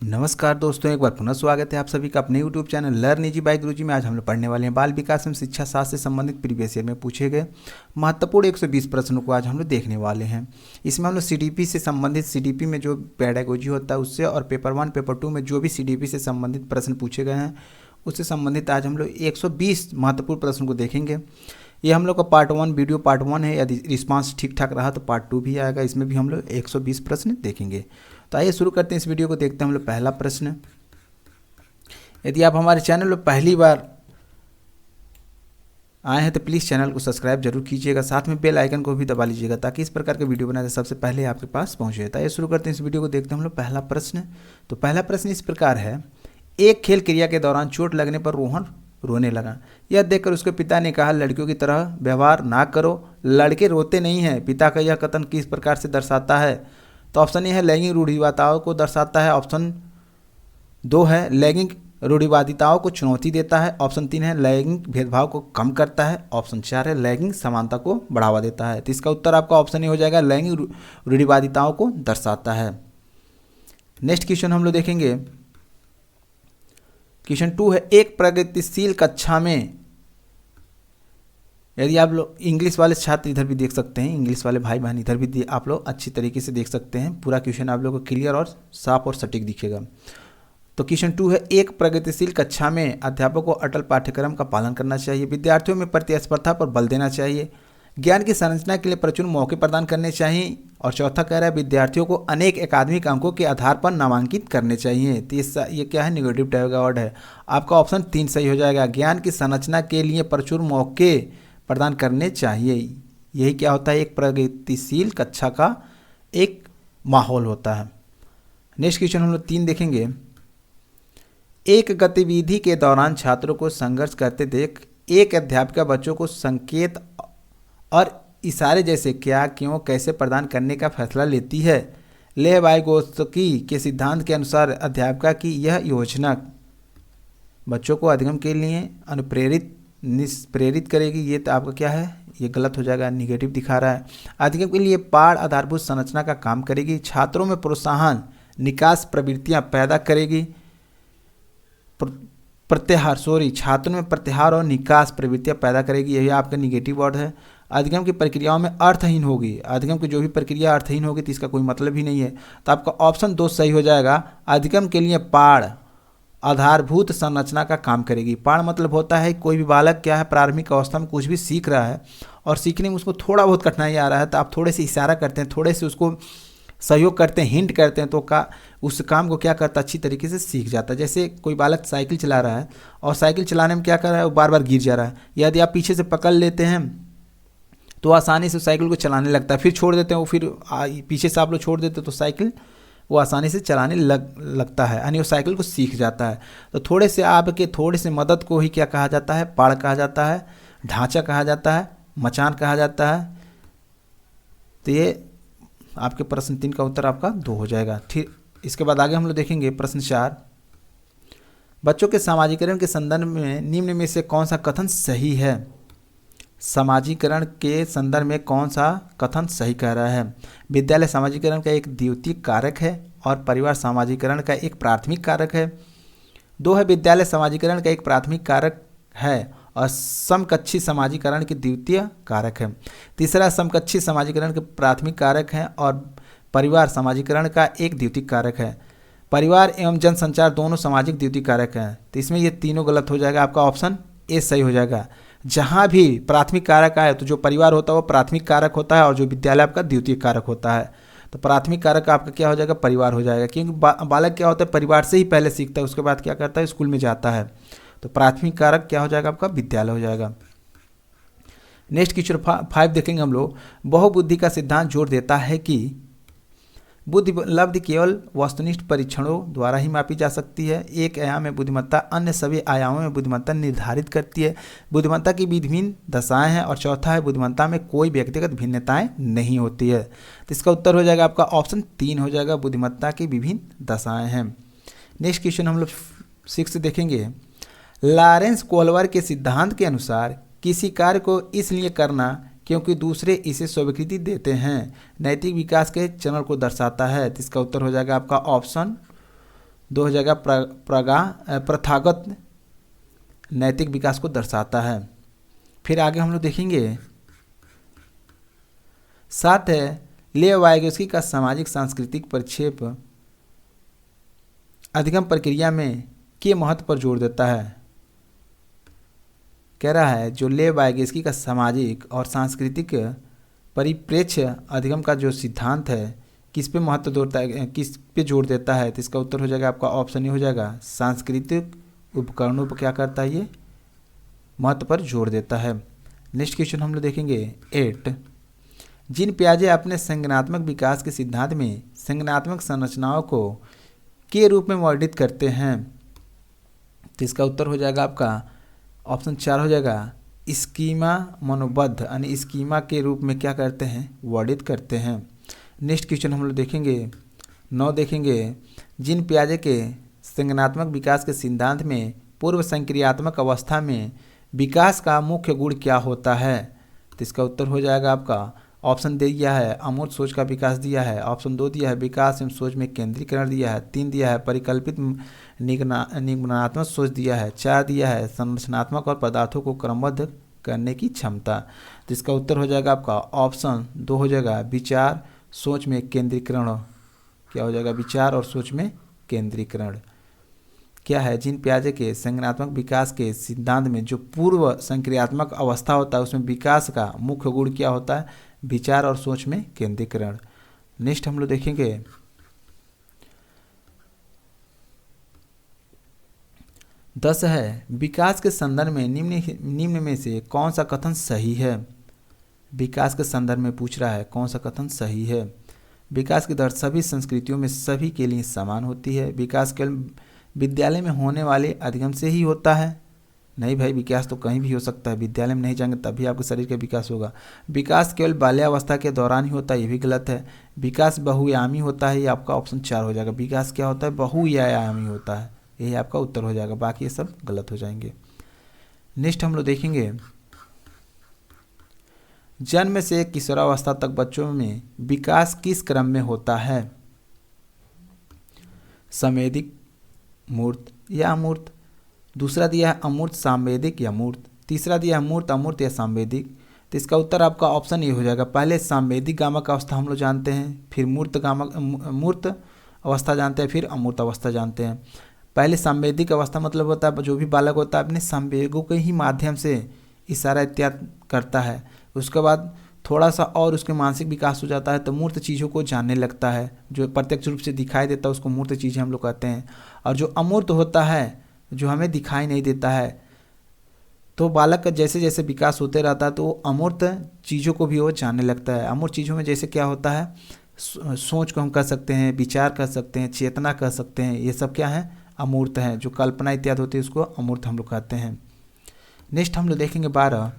नमस्कार दोस्तों, एक बार पुनः स्वागत है आप सभी का अपने YouTube channel learn easy by Guruji में। आज हम लोग पढ़ने वाले हैं बाल विकास एवं शिक्षा शास्त्र से संबंधित प्रीवियस ईयर में पूछे गए महत्वपूर्ण 120 प्रश्नों को आज हम लोग देखने वाले हैं। इसमें हम लोग CDP से संबंधित CDP में जो पेडागोजी होता है उससे और पेपर 1 पेपर 2 में जो भी CDP से संबंधित प्रश्न पूछे गए हैं उससे संबंधित आज हम लोग 120 महत्वपूर्ण प्रश्न को देखेंगे। ये हम लोग का पार्ट 1 वीडियो पार्ट 1 है। यदि रिस्पांस ठीक ठाक रहा तो पार्ट 2 भी आएगा, इसमें भी हम लोग 120 प्रश्न देखेंगे। तो आइए शुरू करते हैं इस वीडियो को। देखते हैं हम लोग पहला प्रश्न। यदि आप हमारे चैनल पर पहली बार आए हैं तो प्लीज़ चैनल को सब्सक्राइब जरूर कीजिएगा, साथ में बेल आइकन को भी दबा लीजिएगा ताकि इस प्रकार के वीडियो बनाए सबसे पहले आपके पास पहुंचे। तो आइए शुरू करते हैं इस वीडियो को। देखते हैं हम लोग पहला प्रश्न। तो पहला प्रश्न इस प्रकार है, एक खेल क्रिया के दौरान चोट लगने पर रोहन रोने लगा। यह देखकर उसके पिता ने कहा, लड़कियों की तरह व्यवहार ना करो, लड़के रोते नहीं हैं। पिता का यह कथन किस प्रकार से दर्शाता है? तो ऑप्शन ए है लैंगिक रूढ़िवादिताओं को दर्शाता है, ऑप्शन 2 है लैंगिक रूढ़िवादिताओं को चुनौती देता है, ऑप्शन 3 है लैंगिक भेदभाव को कम करता है, ऑप्शन 4 है लैंगिक समानता को बढ़ावा देता है। तो इसका उत्तर आपका ऑप्शन ए हो जाएगा, लैंगिक रूढ़िवादिताओं को दर्शाता है। नेक्स्ट क्वेश्चन हम लोग देखेंगे। क्वेश्चन 2 है, एक प्रगतिशील कक्षा में, यदि आप लोग इंग्लिश वाले छात्र इधर भी देख सकते हैं, इंग्लिश वाले भाई बहन इधर भी आप लोग अच्छी तरीके से देख सकते हैं। पूरा क्वेश्चन आप लोगों को क्लियर और साफ और सटीक दिखेगा। तो क्वेश्चन 2 है, एक प्रगतिशील कक्षा में अध्यापक को अटल पाठ्यक्रम का पालन करना चाहिए, विद्यार्थियों में प्रतिस्पर्धा पर बल देना चाहिए, ज्ञान की संरचना के लिए प्रचुर मौके प्रदान करने चाहिए, और चौथा कह रहा है विद्यार्थियों को अनेक अकादमिक अंकों के आधार पर नामांकित करने चाहिए। तो ये क्या है? निगेटिव टाइप का वर्ड है। आपका ऑप्शन 3 सही हो जाएगा, ज्ञान की संरचना के लिए प्रचुर मौके प्रदान करने चाहिए। यही क्या होता है? एक प्रगतिशील कक्षा का एक माहौल होता है। नेक्स्ट क्वेश्चन हम लोग 3 देखेंगे। एक गतिविधि के दौरान छात्रों को संघर्ष करते देख एक अध्यापिका बच्चों को संकेत और इशारे जैसे क्या, क्यों, कैसे प्रदान करने का फैसला लेती है। लेवाइगोत्स्की के सिद्धांत के अनुसार अध्यापिका की यह योजना बच्चों को अधिगम के लिए निष्प्रेरित करेगी। ये तो आपका क्या है? ये गलत हो जाएगा, निगेटिव दिखा रहा है। अधिगम के लिए पाठ आधारभूत संरचना का काम करेगी, छात्रों में प्रोत्साहन निकास प्रवृत्तियां पैदा करेगी। छात्रों में प्रत्याहार और निकास प्रवृत्तियां पैदा करेगी, यही आपका निगेटिव वर्ड है। अधिगम की प्रक्रियाओं में अर्थहीन होगी, अधिगम की जो भी प्रक्रिया अर्थहीन होगी तो इसका कोई मतलब ही नहीं है। तो आपका ऑप्शन 2 सही हो जाएगा, अधिगम के लिए पाठ आधारभूत संरचना का काम करेगी। पाठ मतलब होता है कोई भी बालक क्या है, प्रारंभिक अवस्था में कुछ भी सीख रहा है और सीखने में उसको थोड़ा बहुत कठिनाई आ रहा है, तो आप थोड़े से इशारा करते हैं, थोड़े से उसको सहयोग करते हैं, हिंट करते हैं, तो उस काम को क्या करता है? अच्छी तरीके से सीख जाता है। जैसे कोई बालक साइकिल चला रहा है और साइकिल चलाने में क्या कर रहा है? वो बार बार गिर जा रहा है। यदि आप पीछे से पकड़ लेते हैं तो आसानी से साइकिल को चलाने लगता है, फिर छोड़ देते हैं, वो फिर पीछे से आप लोग छोड़ देते हैं तो साइकिल वो आसानी से चलाने लगता है, यानी वो साइकिल को सीख जाता है। तो थोड़े से मदद को ही क्या कहा जाता है? पाड़ कहा जाता है, ढांचा कहा जाता है, मचान कहा जाता है। तो ये आपके प्रश्न 3 का उत्तर आपका 2 हो जाएगा। ठीक, इसके बाद आगे हम लोग देखेंगे प्रश्न 4। बच्चों के सामाजिकरण के संदर्भ में निम्न में से कौन सा कथन सही है? सामाजिकरण के संदर्भ में कौन सा कथन सही कह रहा है? विद्यालय सामाजिकरण का एक द्वितीयक कारक है और परिवार सामाजिकरण का एक प्राथमिक कारक है। 2 है विद्यालय सामाजिकरण का एक प्राथमिक कारक है और समकक्षी सामाजिकरण के द्वितीय कारक है। तीसरा समकक्षी सामाजिकरण के प्राथमिक कारक है और परिवार सामाजिकरण का एक द्वितीयक कारक है। परिवार एवं जनसंचार दोनों सामाजिक द्वितीयक कारक हैं। तो इसमें ये तीनों गलत हो जाएगा, आपका ऑप्शन ए सही हो जाएगा। जहाँ भी प्राथमिक कारक आए तो जो परिवार होता है वो प्राथमिक कारक होता है और जो विद्यालय आपका द्वितीयक कारक होता है। तो प्राथमिक कारक आपका क्या हो जाएगा? परिवार हो जाएगा, क्योंकि बालक क्या होता है? परिवार से ही पहले सीखता है, उसके बाद क्या करता है? स्कूल में जाता है। तो प्राथमिक कारक क्या हो जाएगा? आपका विद्यालय हो जाएगा। नेक्स्ट क्वेश्चन 5 देखेंगे हम लोग। बहुबुद्धि का सिद्धांत जोर देता है कि बुद्धि उपलब्धि केवल वस्तुनिष्ठ परीक्षणों द्वारा ही मापी जा सकती है। एक आयाम में बुद्धिमत्ता अन्य सभी आयामों में बुद्धिमत्ता निर्धारित करती है। बुद्धिमत्ता की विभिन्न दशाएं हैं। और चौथा है बुद्धिमत्ता में कोई व्यक्तिगत भिन्नताएं नहीं होती है। तो इसका उत्तर हो जाएगा आपका ऑप्शन 3 हो जाएगा, बुद्धिमत्ता की विभिन्न दशाएं हैं। नेक्स्ट क्वेश्चन हम लोग 6 देखेंगे। लॉरेंस कोहलर के सिद्धांत के अनुसार किसी कार्य को इसलिए करना क्योंकि दूसरे इसे स्वीकृति देते हैं नैतिक विकास के चरण को दर्शाता है। तो इसका उत्तर हो जाएगा आपका ऑप्शन दो हो जाएगा प्रथागत नैतिक विकास को दर्शाता है। फिर आगे हम लोग देखेंगे 7 है लेव वाइगोत्स्की का सामाजिक सांस्कृतिक परिक्षेप अधिगम प्रक्रिया में के महत्व पर जोर देता है। कह रहा है जो लेव वाइगोत्स्की का सामाजिक और सांस्कृतिक परिप्रेक्ष्य अधिगम का जो सिद्धांत है किस पे महत्व देता है, किस पे जोर देता है, तो इसका उत्तर हो जाएगा आपका ऑप्शन ए हो जाएगा सांस्कृतिक उपकरणों पर क्या करता है, ये महत्व पर जोर देता है। नेक्स्ट क्वेश्चन हम लोग देखेंगे 8। जीन पियाजे अपने संज्ञानात्मक विकास के सिद्धांत में संज्ञानात्मक संरचनाओं को के रूप में वर्णित करते हैं, तो इसका उत्तर हो जाएगा आपका ऑप्शन 4 हो जाएगा स्कीमा मनोबद्ध यानी स्कीमा के रूप में क्या करते हैं, वर्णित करते हैं। नेक्स्ट क्वेश्चन हम लोग देखेंगे 9 देखेंगे जीन पियाजे के संज्ञानात्मक विकास के सिद्धांत में पूर्व संक्रियात्मक अवस्था में विकास का मुख्य गुण क्या होता है, तो इसका उत्तर हो जाएगा आपका ऑप्शन दे दिया है अमूर्त सोच का विकास दिया है, ऑप्शन 2 दिया है विकास एवं सोच में केंद्रीकरण दिया है, 3 दिया है परिकल्पित निगमनात्मक सोच दिया है, 4 दिया है संरचनात्मक और पदार्थों को क्रमबद्ध करने की क्षमता। तो इसका उत्तर हो जाएगा आपका ऑप्शन 2 हो जाएगा विचार सोच में केंद्रीकरण। क्या हो जाएगा, विचार और सोच में केंद्रीकरण। क्या है, जीन पियाजे के संज्ञानात्मक विकास के सिद्धांत में जो पूर्व संक्रियात्मक अवस्था होता है उसमें विकास का मुख्य गुण क्या होता है, विचार और सोच में केंद्रीकरण। नेक्स्ट हम लोग देखेंगे 10 है विकास के संदर्भ में निम्न में से कौन सा कथन सही है। विकास के संदर्भ में पूछ रहा है कौन सा कथन सही है। विकास की दर सभी संस्कृतियों में सभी के लिए समान होती है। विकास केवल विद्यालय में होने वाले अधिगम से ही होता है। नहीं भाई, विकास तो कहीं भी हो सकता है, विद्यालय में नहीं जाएंगे तभी आपके शरीर का विकास होगा। विकास केवल बाल्यावस्था के दौरान ही होता है, ये भी गलत है। विकास बहुआयामी होता है, ये आपका ऑप्शन 4 हो जाएगा। विकास क्या होता है, बहुआयामी होता है, यही आपका उत्तर हो जाएगा, बाकी ये सब गलत हो जाएंगे। नेक्स्ट हम लोग देखेंगे जन्म से किशोरावस्था तक बच्चों में विकास किस क्रम में होता है। संवेदिक, मूर्त या अमूर्त। दूसरा दिया है अमूर्त सांवेदिक या मूर्त। तीसरा दिया है मूर्त अमूर्त या सांवेदिक। तो इसका उत्तर आपका ऑप्शन ये हो जाएगा, पहले सांवेदिक गामक अवस्था हम लोग जानते हैं, फिर मूर्त अवस्था जानते हैं, फिर अमूर्त अवस्था जानते हैं। पहले सांवेदिक अवस्था मतलब होता है जो भी बालक होता है अपने संवेगों के ही माध्यम से इशारा इत्यादि करता है। उसके बाद थोड़ा सा और उसके मानसिक विकास हो जाता है तो मूर्त चीज़ों को जानने लगता है, जो प्रत्यक्ष रूप से दिखाई देता है उसको मूर्त चीज़ें हम लोग कहते हैं। और जो अमूर्त होता है, जो हमें दिखाई नहीं देता है, तो बालक का जैसे जैसे विकास होते रहता है तो वो अमूर्त चीज़ों को भी वो जानने लगता है। अमूर्त चीज़ों में जैसे क्या होता है, सोच को हम कह सकते हैं, विचार कर सकते हैं, चेतना कह सकते हैं, ये सब क्या है, अमूर्त हैं। जो कल्पना इत्यादि होती है उसको अमूर्त हम लोग कहते हैं। नेक्स्ट हम लोग देखेंगे 12।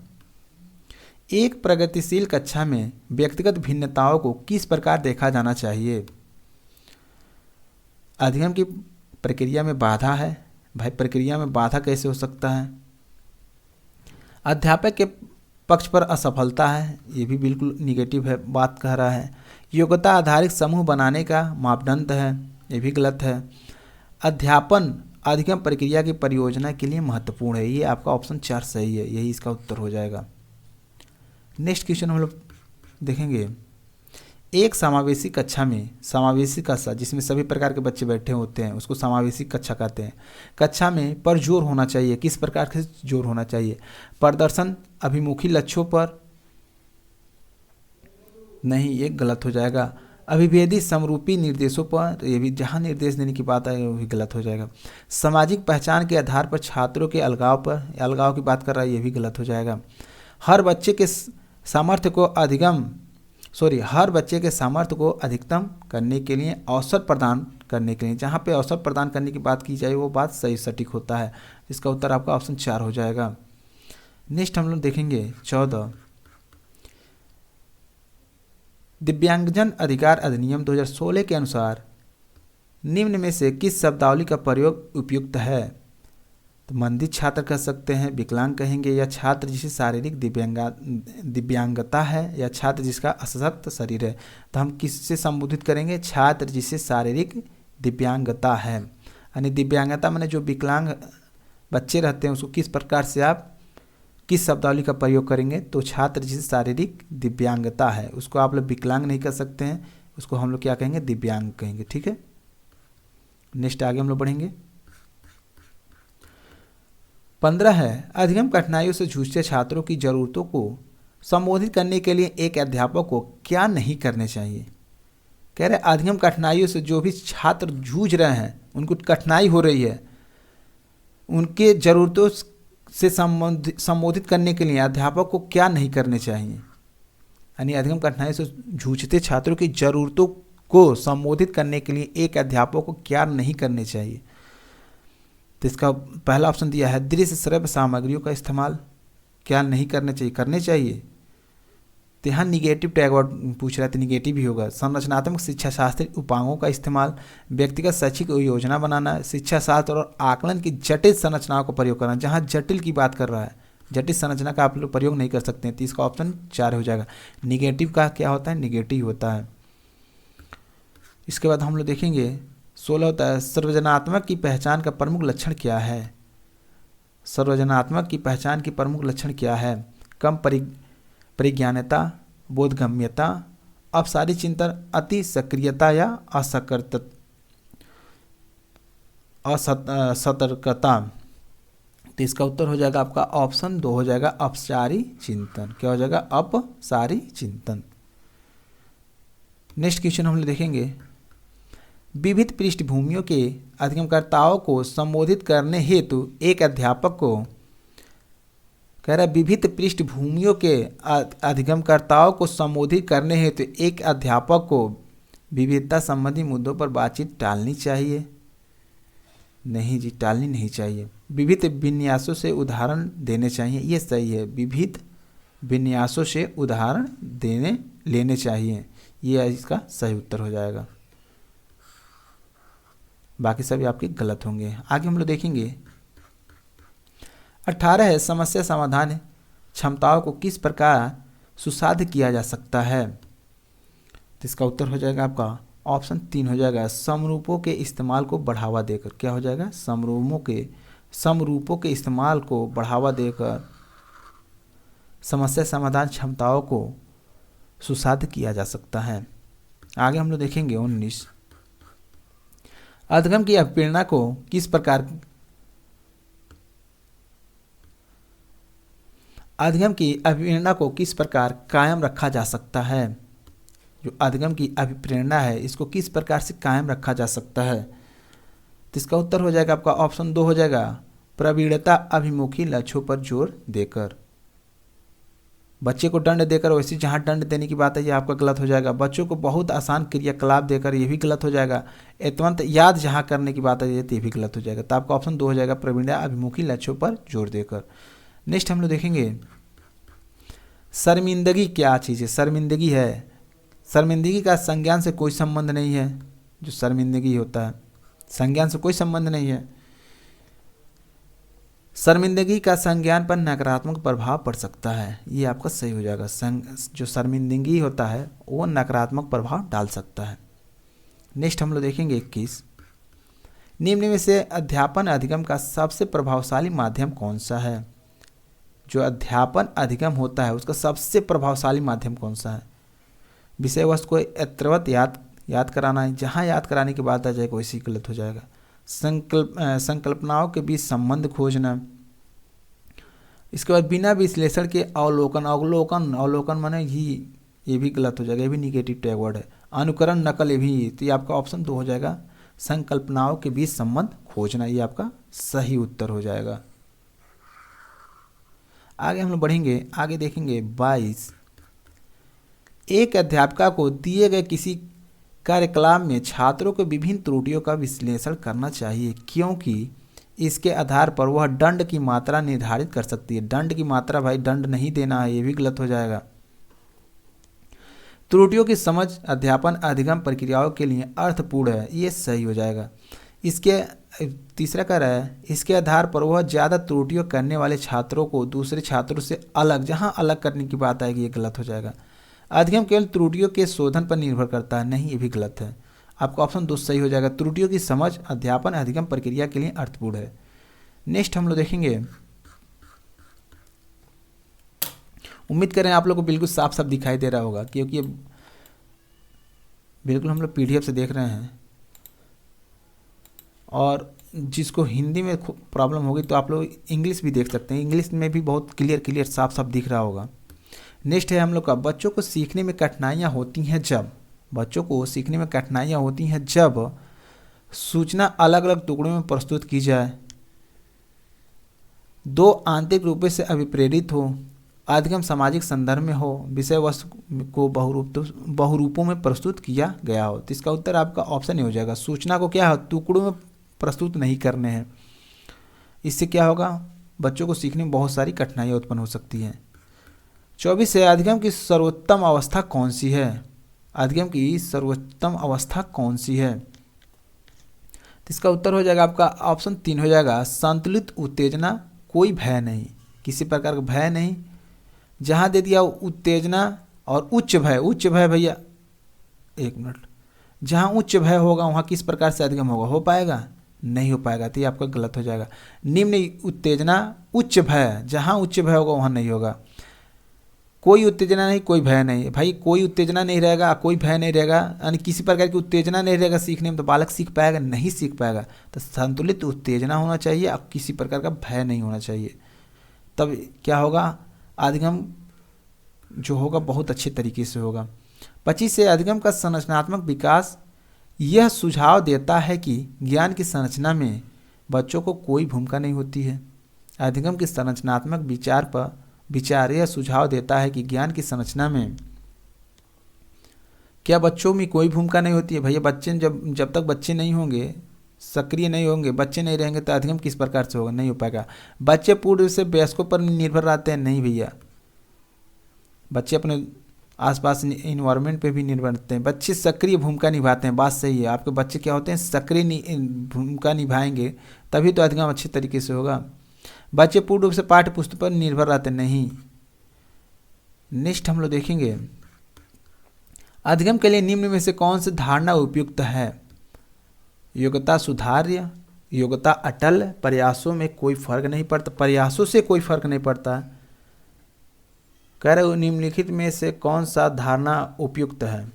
एक प्रगतिशील कक्षा में व्यक्तिगत भिन्नताओं को किस प्रकार देखा जाना चाहिए। अधिगम की प्रक्रिया में बाधा है। भाई प्रक्रिया में बाधा कैसे हो सकता है। अध्यापक के पक्ष पर असफलता है, ये भी बिल्कुल निगेटिव है, बात कह रहा है। योग्यता आधारित समूह बनाने का मापदंड है, ये भी गलत है। अध्यापन अधिगम प्रक्रिया की परियोजना के लिए महत्वपूर्ण है, ये आपका ऑप्शन 4 सही है, यही इसका उत्तर हो जाएगा। नेक्स्ट क्वेश्चन हम लोग देखेंगे, एक समावेशी कक्षा में, समावेशी कक्षा जिसमें सभी प्रकार के बच्चे बैठे होते हैं उसको समावेशी कक्षा कहते हैं। कक्षा में पर जोर होना चाहिए, किस प्रकार से जोर होना चाहिए, प्रदर्शन अभिमुखी लक्ष्यों पर, नहीं ये गलत हो जाएगा। अभिभेदी समरूपी निर्देशों पर, तो ये भी जहाँ निर्देश देने की बात है वो भी गलत हो जाएगा। सामाजिक पहचान के आधार पर छात्रों के अलगाव पर, अलगाव की बात कर रहा है, ये भी गलत हो जाएगा। हर बच्चे के सामर्थ्य को सामर्थ्य को अधिकतम करने के लिए अवसर प्रदान करने के लिए, जहाँ पे अवसर प्रदान करने की बात की जाए वो बात सही सटीक होता है। इसका उत्तर आपका ऑप्शन 4 हो जाएगा। नेक्स्ट हम लोग देखेंगे 14। दिव्यांगजन अधिकार अधिनियम 2016 के अनुसार निम्न में से किस शब्दावली का प्रयोग उपयुक्त है। तो मंदित छात्र कह सकते हैं, विकलांग कहेंगे, या छात्र जिसे शारीरिक दिव्यांगता है, या छात्र जिसका असशक्त शरीर है। तो हम किससे संबोधित करेंगे, छात्र जिसे शारीरिक दिव्यांगता है। यानी दिव्यांगता माने जो विकलांग बच्चे रहते हैं उसको किस प्रकार से आप किस शब्दावली का प्रयोग करेंगे, तो छात्र जिसे शारीरिक दिव्यांगता है उसको आप लोग विकलांग नहीं कर सकते हैं, उसको हम लोग क्या कहेंगे, दिव्यांग कहेंगे। ठीक है, नेक्स्ट आगे हम लोग बढ़ेंगे। 15 है, अधिगम कठिनाइयों से जूझते छात्रों की जरूरतों को संबोधित करने के लिए एक अध्यापक को क्या नहीं करने चाहिए। कह रहे अधिगम कठिनाइयों से जो भी छात्र जूझ रहे हैं, उनको कठिनाई हो रही है, उनके ज़रूरतों से संबोधित करने के लिए अध्यापक को क्या नहीं करने चाहिए। यानी अधिगम कठिनाई से जूझते छात्रों की ज़रूरतों को संबोधित करने के लिए एक अध्यापक को क्या नहीं करने चाहिए। तो इसका पहला ऑप्शन दिया है दृश्य श्रव्य सामग्रियों का इस्तेमाल क्या नहीं करने चाहिए, करने चाहिए। तो यहाँ निगेटिव टैग वर्ड पूछ रहा है तो निगेटिव ही होगा। संरचनात्मक शिक्षा शास्त्री उपांगों का इस्तेमाल, व्यक्तिगत शैक्षिक योजना बनाना, शिक्षा शास्त्र और आकलन की जटिल संरचनाओं का प्रयोग करना। जहाँ जटिल की बात कर रहा है, जटिल संरचना का आप लोग प्रयोग नहीं कर सकते हैं, तो इसका ऑप्शन 4 हो जाएगा। निगेटिव का क्या होता है, निगेटिव होता है। इसके बाद हम लोग देखेंगे 16 होता है सर्वजनात्मक की पहचान का प्रमुख लक्षण क्या है। सर्वजनात्मक की पहचान की प्रमुख लक्षण क्या है। कम परिज्ञानता, बोधगम्यता, अपसारी चिंतन, अति सक्रियता या असतर्कता। तो इसका उत्तर हो जाएगा आपका ऑप्शन 2 हो जाएगा अपसारी चिंतन। क्या हो जाएगा, अपसारी चिंतन। नेक्स्ट क्वेश्चन हम लोग देखेंगे विविध पृष्ठभूमियों के अधिगमकर्ताओं को संबोधित करने हेतु एक अध्यापक को, कह रहा है विविध पृष्ठभूमियों के अधिगमकर्ताओं को संबोधित करने हेतु एक अध्यापक को विविधता संबंधी मुद्दों पर बातचीत टालनी चाहिए। नहीं जी, टालनी नहीं चाहिए। विविध विन्यासों से उदाहरण देने चाहिए, ये सही है। विविध विन्यासों से उदाहरण लेने चाहिए, ये इसका सही उत्तर हो जाएगा। बाकी सभी आपके गलत होंगे। आगे हम लोग देखेंगे 18 है समस्या समाधान क्षमताओं को किस प्रकार सुसाध्य किया जा सकता है। तो इसका उत्तर हो जाएगा आपका ऑप्शन 3 हो जाएगा समरूपों के इस्तेमाल को बढ़ावा देकर। क्या हो जाएगा, समरूपों के इस्तेमाल को बढ़ावा देकर समस्या समाधान क्षमताओं को सुसाध्य किया जा सकता है। आगे हम लोग देखेंगे 19 अधिगम की अवप्रेरणा को किस प्रकार, अधिगम की अभिप्रेरणा को किस प्रकार कायम रखा जा सकता है। जो अधिगम की अभिप्रेरणा है इसको किस प्रकार से कायम रखा जा सकता है। तो इसका उत्तर हो जाएगा आपका ऑप्शन 2 हो जाएगा प्रवीणता अभिमुखी लक्ष्यों पर जोर देकर। बच्चे को दंड देकर, वैसे जहाँ दंड देने की बात है ये आपका गलत हो जाएगा। बच्चों को बहुत आसान क्रियाकलाप देकर, ये भी गलत हो जाएगा। तुरंत याद जहाँ करने की बात है तो ये भी गलत हो जाएगा। तो आपका ऑप्शन 2 हो जाएगा प्रवीणता अभिमुखी लक्ष्यों पर जोर देकर। नेक्स्ट हम लोग देखेंगे शर्मिंदगी क्या चीज़ है। शर्मिंदगी है, शर्मिंदगी का संज्ञान से कोई संबंध नहीं है। जो शर्मिंदगी होता है संज्ञान से कोई संबंध नहीं है। शर्मिंदगी का संज्ञान पर नकारात्मक प्रभाव पड़ सकता है, ये आपका सही हो जाएगा। जो शर्मिंदगी होता है वो नकारात्मक प्रभाव डाल सकता है। नेक्स्ट हम लोग देखेंगे 21 निम्न में से अध्यापन अधिगम का सबसे प्रभावशाली माध्यम कौन सा है। जो अध्यापन अधिगम होता है उसका सबसे प्रभावशाली माध्यम कौन सा है। विषय वस्तु को यथावत याद कराना है, जहाँ याद कराने की बात आ जाएगा वैसे ही गलत हो जाएगा। संकल्पनाओं के बीच संबंध खोजना। इसके बाद बिना विश्लेषण के अवलोकन माने ही, ये भी गलत हो जाएगा, ये भी निगेटिव टैग वर्ड है। अनुकरण नकल, ये भी, तो ये आपका ऑप्शन 2 हो जाएगा संकल्पनाओं के बीच संबंध खोजना, ये आपका सही उत्तर हो जाएगा। आगे हम लोग बढ़ेंगे, आगे देखेंगे 22 एक अध्यापिका को दिए गए किसी कार्यकलाप में छात्रों को विभिन्न त्रुटियों का विश्लेषण करना चाहिए, क्योंकि इसके आधार पर वह दंड की मात्रा निर्धारित कर सकती है। दंड की मात्रा, भाई दंड नहीं देना है, ये भी गलत हो जाएगा। त्रुटियों की समझ अध्यापन अधिगम प्रक्रियाओं के लिए अर्थपूर्ण है, ये सही हो जाएगा। इसके तीसरा कह रहा है इसके आधार पर वह ज़्यादा त्रुटियों करने वाले छात्रों को दूसरे छात्रों से अलग, जहाँ अलग करने की बात आएगी ये गलत हो जाएगा। अधिगम केवल त्रुटियों के शोधन पर निर्भर करता है, नहीं, ये भी गलत है। आपका ऑप्शन 2 सही हो जाएगा। त्रुटियों की समझ अध्यापन अधिगम प्रक्रिया के लिए अर्थपूर्ण है। नेक्स्ट हम लोग देखेंगे, उम्मीद करें आप लोग को बिल्कुल साफ साफ दिखाई दे रहा होगा, क्योंकि ये बिल्कुल हम लोग PDF से देख रहे हैं, और जिसको हिंदी में प्रॉब्लम होगी तो आप लोग इंग्लिश भी देख सकते हैं, इंग्लिश में भी बहुत क्लियर साफ साफ दिख रहा होगा। नेक्स्ट है हम लोग का, बच्चों को सीखने में कठिनाइयाँ होती हैं जब, बच्चों को सीखने में कठिनाइयाँ होती हैं जब सूचना अलग अलग टुकड़ों में प्रस्तुत की जाए, दो आंतरिक रूपों से अभिप्रेरित हो, अधिगम सामाजिक संदर्भ में हो, विषय वस्तु को बहुरूपों में प्रस्तुत किया गया हो। तो इसका उत्तर आपका ऑप्शन ही हो जाएगा। सूचना को क्या है, टुकड़ों में प्रस्तुत नहीं करने हैं। इससे क्या होगा, बच्चों को सीखने में बहुत सारी कठिनाइयाँ उत्पन्न हो सकती हैं। 24 है, अधिगम की सर्वोत्तम अवस्था कौन सी है, अधिगम की सर्वोत्तम अवस्था कौन सी है। तो इसका उत्तर हो जाएगा आपका ऑप्शन 3 हो जाएगा, संतुलित उत्तेजना, कोई भय नहीं, किसी प्रकार का भय नहीं। जहाँ दे दिया उत्तेजना और उच्च भय भैया, एक मिनट, जहाँ उच्च भय होगा वहाँ किस प्रकार से अधिगम होगा, हो पाएगा, नहीं हो पाएगा, तो ये आपका गलत हो जाएगा। निम्न उत्तेजना उच्च भय, जहाँ उच्च भय होगा वहाँ नहीं होगा। कोई उत्तेजना नहीं, कोई भय नहीं, भाई कोई उत्तेजना नहीं रहेगा, कोई भय नहीं रहेगा, यानी किसी प्रकार की उत्तेजना नहीं रहेगा सीखने में, तो बालक सीख पाएगा, नहीं सीख पाएगा। तो संतुलित उत्तेजना होना चाहिए और किसी प्रकार का भय नहीं होना चाहिए, तब क्या होगा, अधिगम जो होगा बहुत अच्छे तरीके से होगा। 25 से, अधिगम का संरचनात्मक विकास यह सुझाव देता है कि ज्ञान की संरचना में बच्चों को कोई भूमिका नहीं होती है। अधिगम की संरचनात्मक विचार यह सुझाव देता है कि ज्ञान की संरचना में क्या बच्चों में कोई भूमिका नहीं होती है। भैया बच्चे जब तक बच्चे नहीं होंगे, सक्रिय नहीं होंगे, बच्चे नहीं रहेंगे, तो अधिगम किस प्रकार से होगा, नहीं हो पाएगा। बच्चे पूर्ण रूप से वयस्कों पर निर्भर रहते हैं, नहीं भैया, बच्चे अपने आसपास इन्वायरमेंट पे भी निर्भर रहते हैं। बच्चे सक्रिय भूमिका निभाते हैं, बात सही है, आपके बच्चे क्या होते हैं, सक्रिय भूमिका निभाएंगे, तभी तो अधिगम अच्छे तरीके से होगा। बच्चे पूर्ण रूप से पाठ्य पुस्तक पर निर्भर रहते नहीं। नेक्स्ट हम लोग देखेंगे, अधिगम के लिए निम्न में से कौन सी धारणा उपयुक्त है। योग्यता सुधार्य, योग्यता अटल, प्रयासों में कोई फर्क नहीं पड़ता, प्रयासों से कोई फर्क नहीं पड़ता। कह रहे निम्नलिखित में से कौन सा धारणा उपयुक्त है।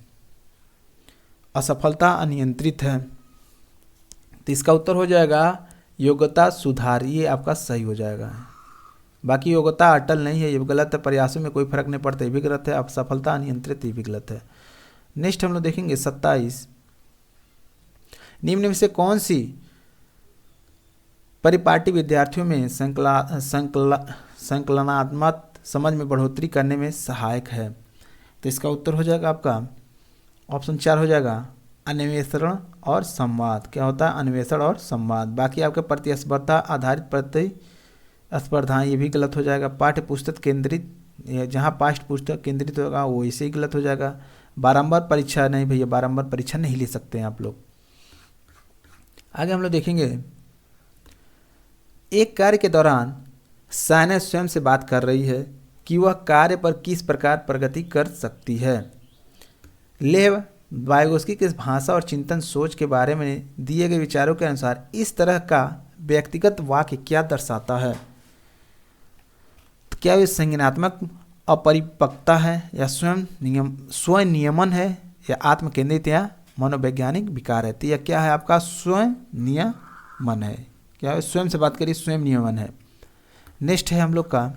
असफलता अनियंत्रित है, तो इसका उत्तर हो जाएगा योग्यता सुधार, ये आपका सही हो जाएगा। बाकी योग्यता अटल नहीं है, ये भी गलत है। प्रयासों में कोई फर्क नहीं पड़ता, ये भी गलत है। असफलता अनियंत्रित, ये भी गलत है। नेक्स्ट हम लोग देखेंगे 27, निम्न में से कौन सी परिपाटी विद्यार्थियों में संकलनात्मक समझ में बढ़ोतरी करने में सहायक है। तो इसका उत्तर हो जाएगा आपका ऑप्शन 4 हो जाएगा, अन्वेषण और संवाद। क्या होता है, अन्वेषण और संवाद। बाकी आपके प्रतिस्पर्धा आधारित प्रतिस्पर्धाएं, ये भी गलत हो जाएगा। पाठ्य पुस्तक केंद्रित, जहाँ पाठ्य पुस्तक केंद्रित होगा वो इसे ही गलत हो जाएगा। बारंबार परीक्षा, नहीं भैया, बारंबार परीक्षा नहीं ले सकते हैं आप लोग। आगे हम लोग देखेंगे, एक कार्य के दौरान साइना स्वयं से बात कर रही है कि वह कार्य पर किस प्रकार प्रगति कर सकती है। लेव वाइगोस्की के भाषा और चिंतन सोच के बारे में दिए गए विचारों के अनुसार इस तरह का व्यक्तिगत वाक्य क्या दर्शाता है। तो क्या ये संज्ञानात्मक अपरिपक्वता है, या स्वयं नियमन है, या आत्म केंद्रित या मनोवैज्ञानिक विकार है। तो यह क्या है आपका, स्वयं नियमन है। क्या है, स्वयं से बात करिए, स्वयं नियमन है। नेक्स्ट है हम लोग का,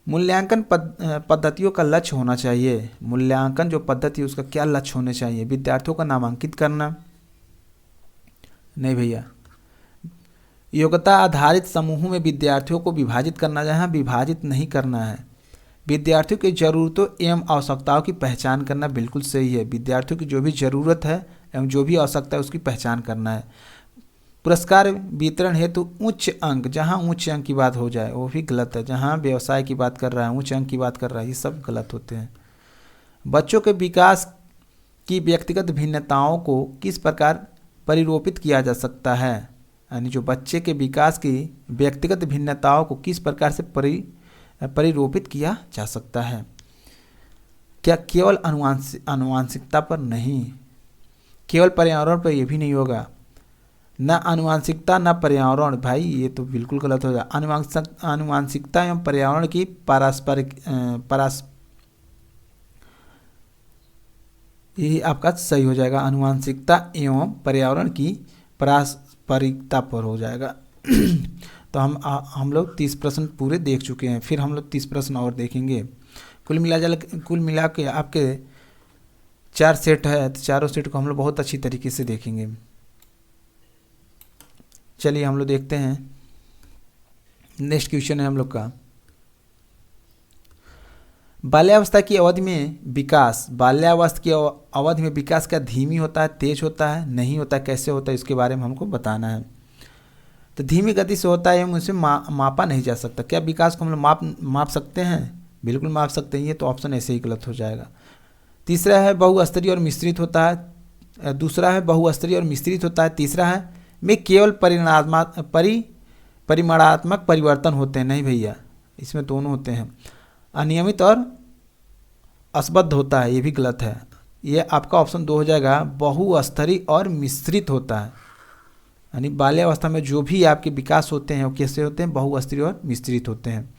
मूल्यांकन पद्धतियों का लक्ष्य होना चाहिए। मूल्यांकन जो पद्धति है उसका क्या लक्ष्य होने चाहिए। विद्यार्थियों का नामांकित करना, नहीं भैया। योग्यता आधारित समूहों में विद्यार्थियों को विभाजित करना, जहाँ विभाजित नहीं करना है। विद्यार्थियों की जरूरतों एवं आवश्यकताओं की पहचान करना, बिल्कुल सही है। विद्यार्थियों की जो भी ज़रूरत है एवं जो भी आवश्यकता है उसकी पहचान करना है। पुरस्कार वितरण हेतु उच्च अंक, जहाँ उच्च अंक की बात हो जाए वो भी गलत है। जहाँ व्यवसाय की बात कर रहा है, उच्च अंक की बात कर रहा है, ये सब गलत होते हैं। बच्चों के विकास की व्यक्तिगत भिन्नताओं को किस प्रकार परिरोपित किया जा सकता है, यानी जो बच्चे के विकास की व्यक्तिगत भिन्नताओं को किस प्रकार से परिरोपित किया जा सकता है। क्या केवल आनुवांशिकता पर नहीं, केवल पर्यावरण पर ये भी नहीं होगा, न आनुवांशिकता न पर्यावरण, भाई ये तो बिल्कुल गलत हो जाए। आनुवांशिकता एवं पर्यावरण की पारस्परिक यही आपका सही हो जाएगा, आनुवांशिकता एवं पर्यावरण की पारस्परिकता पर हो जाएगा। तो हम लोग 30 प्रश्न पूरे देख चुके हैं, फिर हम लोग 30 प्रश्न और देखेंगे। कुल मिला के आपके 4 सेट है, तो चारों सेट को हम लोग बहुत अच्छी तरीके से देखेंगे। चलिए हम लोग देखते हैं, नेक्स्ट क्वेश्चन है हम लोग का, बाल्यावस्था की अवधि में विकास, बाल्यावस्था की अवधि में विकास क्या धीमी होता है, तेज होता है, नहीं होता है, कैसे होता है, इसके बारे में हमको बताना है। तो धीमी गति से होता है एवं उसे मापा नहीं जा सकता। क्या विकास को हम लोग माप सकते हैं? बिल्कुल माप सकते हैं, ये तो ऑप्शन ऐसे ही गलत हो जाएगा। तीसरा है बहुस्तरीय और मिश्रित होता है, दूसरा है बहुस्तरीय और मिश्रित होता है, तीसरा है में केवल परिमाणात्मक परिवर्तन होते हैं, नहीं भैया इसमें दोनों होते हैं। अनियमित और असंबद्ध होता है, ये भी गलत है, ये आपका ऑप्शन 2 हो जाएगा, बहुस्तरीय और मिश्रित होता है। यानी बाल्यावस्था में जो भी आपके विकास होते हैं वो कैसे होते हैं, बहुस्तरीय और मिश्रित होते हैं।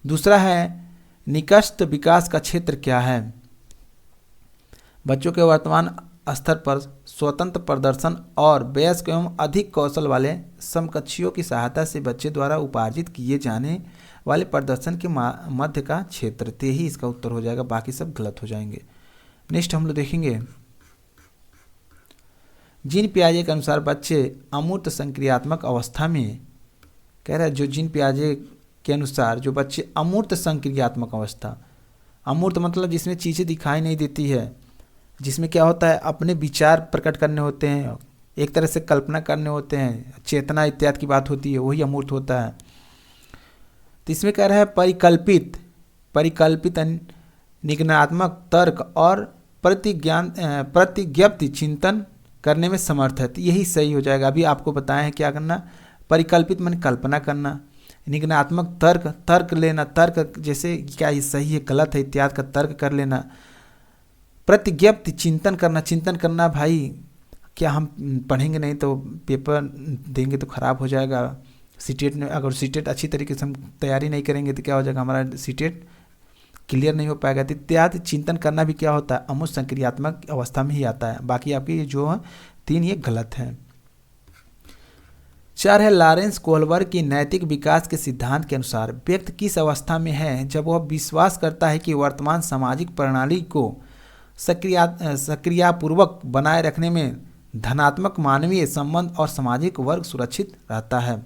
दूसरा है निकष्ट विकास का क्षेत्र क्या है, बच्चों के वर्तमान स्तर पर स्वतंत्र प्रदर्शन और वयस्क एवं अधिक कौशल वाले समकक्षियों की सहायता से बच्चे द्वारा उपार्जित किए जाने वाले प्रदर्शन के मध्य का क्षेत्र, ते ही इसका उत्तर हो जाएगा, बाकी सब गलत हो जाएंगे। नेक्स्ट हम लोग देखेंगे, जीन पियाजे के अनुसार बच्चे अमूर्त संक्रियात्मक अवस्था में, कह रहा है जो जीन पियाजे के अनुसार जो बच्चे अमूर्त संक्रियात्मक अवस्था, अमूर्त मतलब जिसमें चीज़ें दिखाई नहीं देती है, जिसमें क्या होता है अपने विचार प्रकट करने होते हैं, एक तरह से कल्पना करने होते हैं, चेतना इत्यादि की बात होती है, वही अमूर्त होता है। तो इसमें कह रहा है परिकल्पित निगमनात्मक तर्क और प्रतिज्ञप्ति चिंतन करने में समर्थ है, तो यही सही हो जाएगा। अभी आपको बताया है क्या करना, परिकल्पित माने कल्पना करना, निगमनात्मक तर्क लेना, तर्क जैसे क्या ये सही है गलत है इत्यादि का तर्क कर लेना, प्रतिज्ञप्ति चिंतन करना भाई क्या हम पढ़ेंगे नहीं तो पेपर देंगे तो ख़राब हो जाएगा। सीटेट में अगर सीटेट अच्छी तरीके से हम तैयारी नहीं करेंगे तो क्या हो जाएगा, हमारा सीटेट क्लियर नहीं हो पाएगा। इत्यादि चिंतन करना भी क्या होता है, अमूर्त संक्रियात्मक अवस्था में ही आता है। बाकी आपके ये जो है 3 ये गलत हैं। 4 है लॉरेंस कोहलबर्ग की नैतिक विकास के सिद्धांत के अनुसार व्यक्ति किस अवस्था में है जब वह विश्वास करता है कि वर्तमान सामाजिक प्रणाली को सक्रियतापूर्वक बनाए रखने में धनात्मक मानवीय संबंध और सामाजिक वर्ग सुरक्षित रहता है।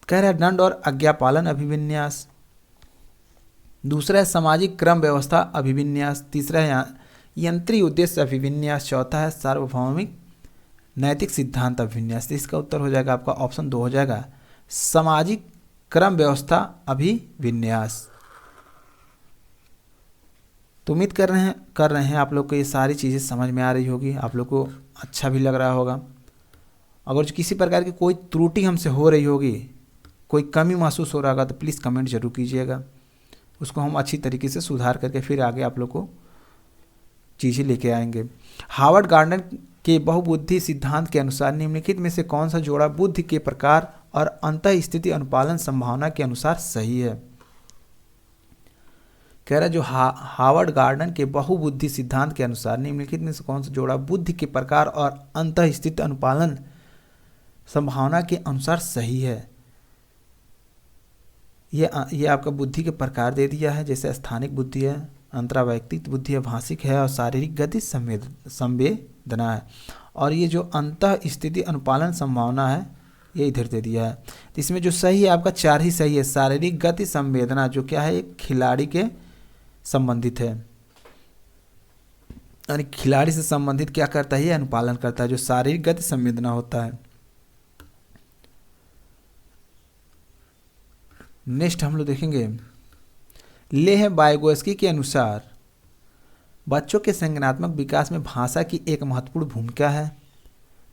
कह रहा है दंड और आज्ञापालन अभिविन्यास, दूसरा है सामाजिक क्रम व्यवस्था अभिविन्यास, तीसरा है यंत्री उद्देश्य अभिविन्यास, चौथा है सार्वभौमिक नैतिक सिद्धांत अभिविन्यास। इसका उत्तर हो जाएगा आपका ऑप्शन 2 हो जाएगा, सामाजिक क्रम व्यवस्था अभिविन्यास। तो उम्मीद कर रहे हैं आप लोग को ये सारी चीज़ें समझ में आ रही होगी, आप लोग को अच्छा भी लग रहा होगा। अगर जो किसी प्रकार की कोई त्रुटि हमसे हो रही होगी, कोई कमी महसूस हो रहा होगा तो प्लीज़ कमेंट जरूर कीजिएगा, उसको हम अच्छी तरीके से सुधार करके फिर आगे आप लोग को चीज़ें लेके आएंगे। हार्वर्ड गार्डनर के बहुबुद्धि सिद्धांत के अनुसार निम्नलिखित में से कौन सा जोड़ा बुद्धि के प्रकार और अंतः स्थिति अनुपालन संभावना के अनुसार सही है। कह रहा है जो हार्वर्ड गार्डनर के बहुबुद्धि सिद्धांत के अनुसार निम्नलिखित में से कौन सा जोड़ा बुद्धि के प्रकार और अंतः स्थिति अनुपालन संभावना के अनुसार सही है। ये आपका बुद्धि के प्रकार दे दिया है, जैसे स्थानिक बुद्धि है, अंतरावैयक्तिक बुद्धि है, भाषिक है और शारीरिक गति संवेदना है। और ये जो अंतः स्थिति अनुपालन संभावना है ये इधर दे दिया है। तो इसमें जो सही है आपका 4 ही सही है। शारीरिक गति संवेदना जो क्या है एक खिलाड़ी के संबंधित है, यानी खिलाड़ी से संबंधित क्या करता है ये अनुपालन करता है, जो शारीरिक गति संवेदना होता है। नेक्स्ट हम लोग देखेंगे, लेह वाइगोस्की के अनुसार बच्चों के संज्ञानात्मक विकास में भाषा की एक महत्वपूर्ण भूमिका है।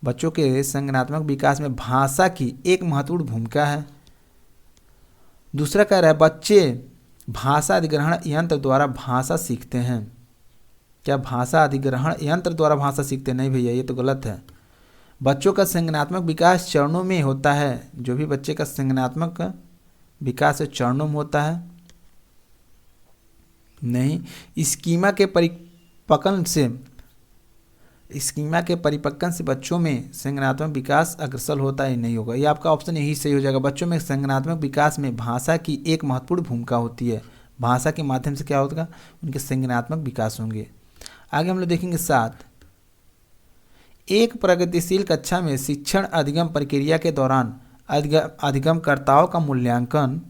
बच्चों के संज्ञानात्मक विकास में भाषा की एक महत्वपूर्ण भूमिका है। दूसरा कह रहा है बच्चे भाषा अधिग्रहण यंत्र द्वारा भाषा सीखते हैं। क्या भाषा अधिग्रहण यंत्र द्वारा भाषा सीखते हैं? नहीं भैया, ये तो गलत है। बच्चों का संज्ञानात्मक विकास चरणों में होता है। जो भी बच्चे का संज्ञानात्मक विकास चरणों में होता है। नहीं, स्कीमा के परिपक्वन से बच्चों में संज्ञानात्मक विकास अग्रसर होता है, नहीं होगा। ये आपका ऑप्शन यही सही हो जाएगा। बच्चों में संज्ञानात्मक विकास में भाषा की एक महत्वपूर्ण भूमिका होती है। भाषा के माध्यम से क्या होगा? उनके संज्ञानात्मक विकास होंगे। आगे हम लोग देखेंगे 7, एक प्रगतिशील कक्षा में शिक्षण अधिगम प्रक्रिया के दौरान अधिगमकर्ताओं का मूल्यांकन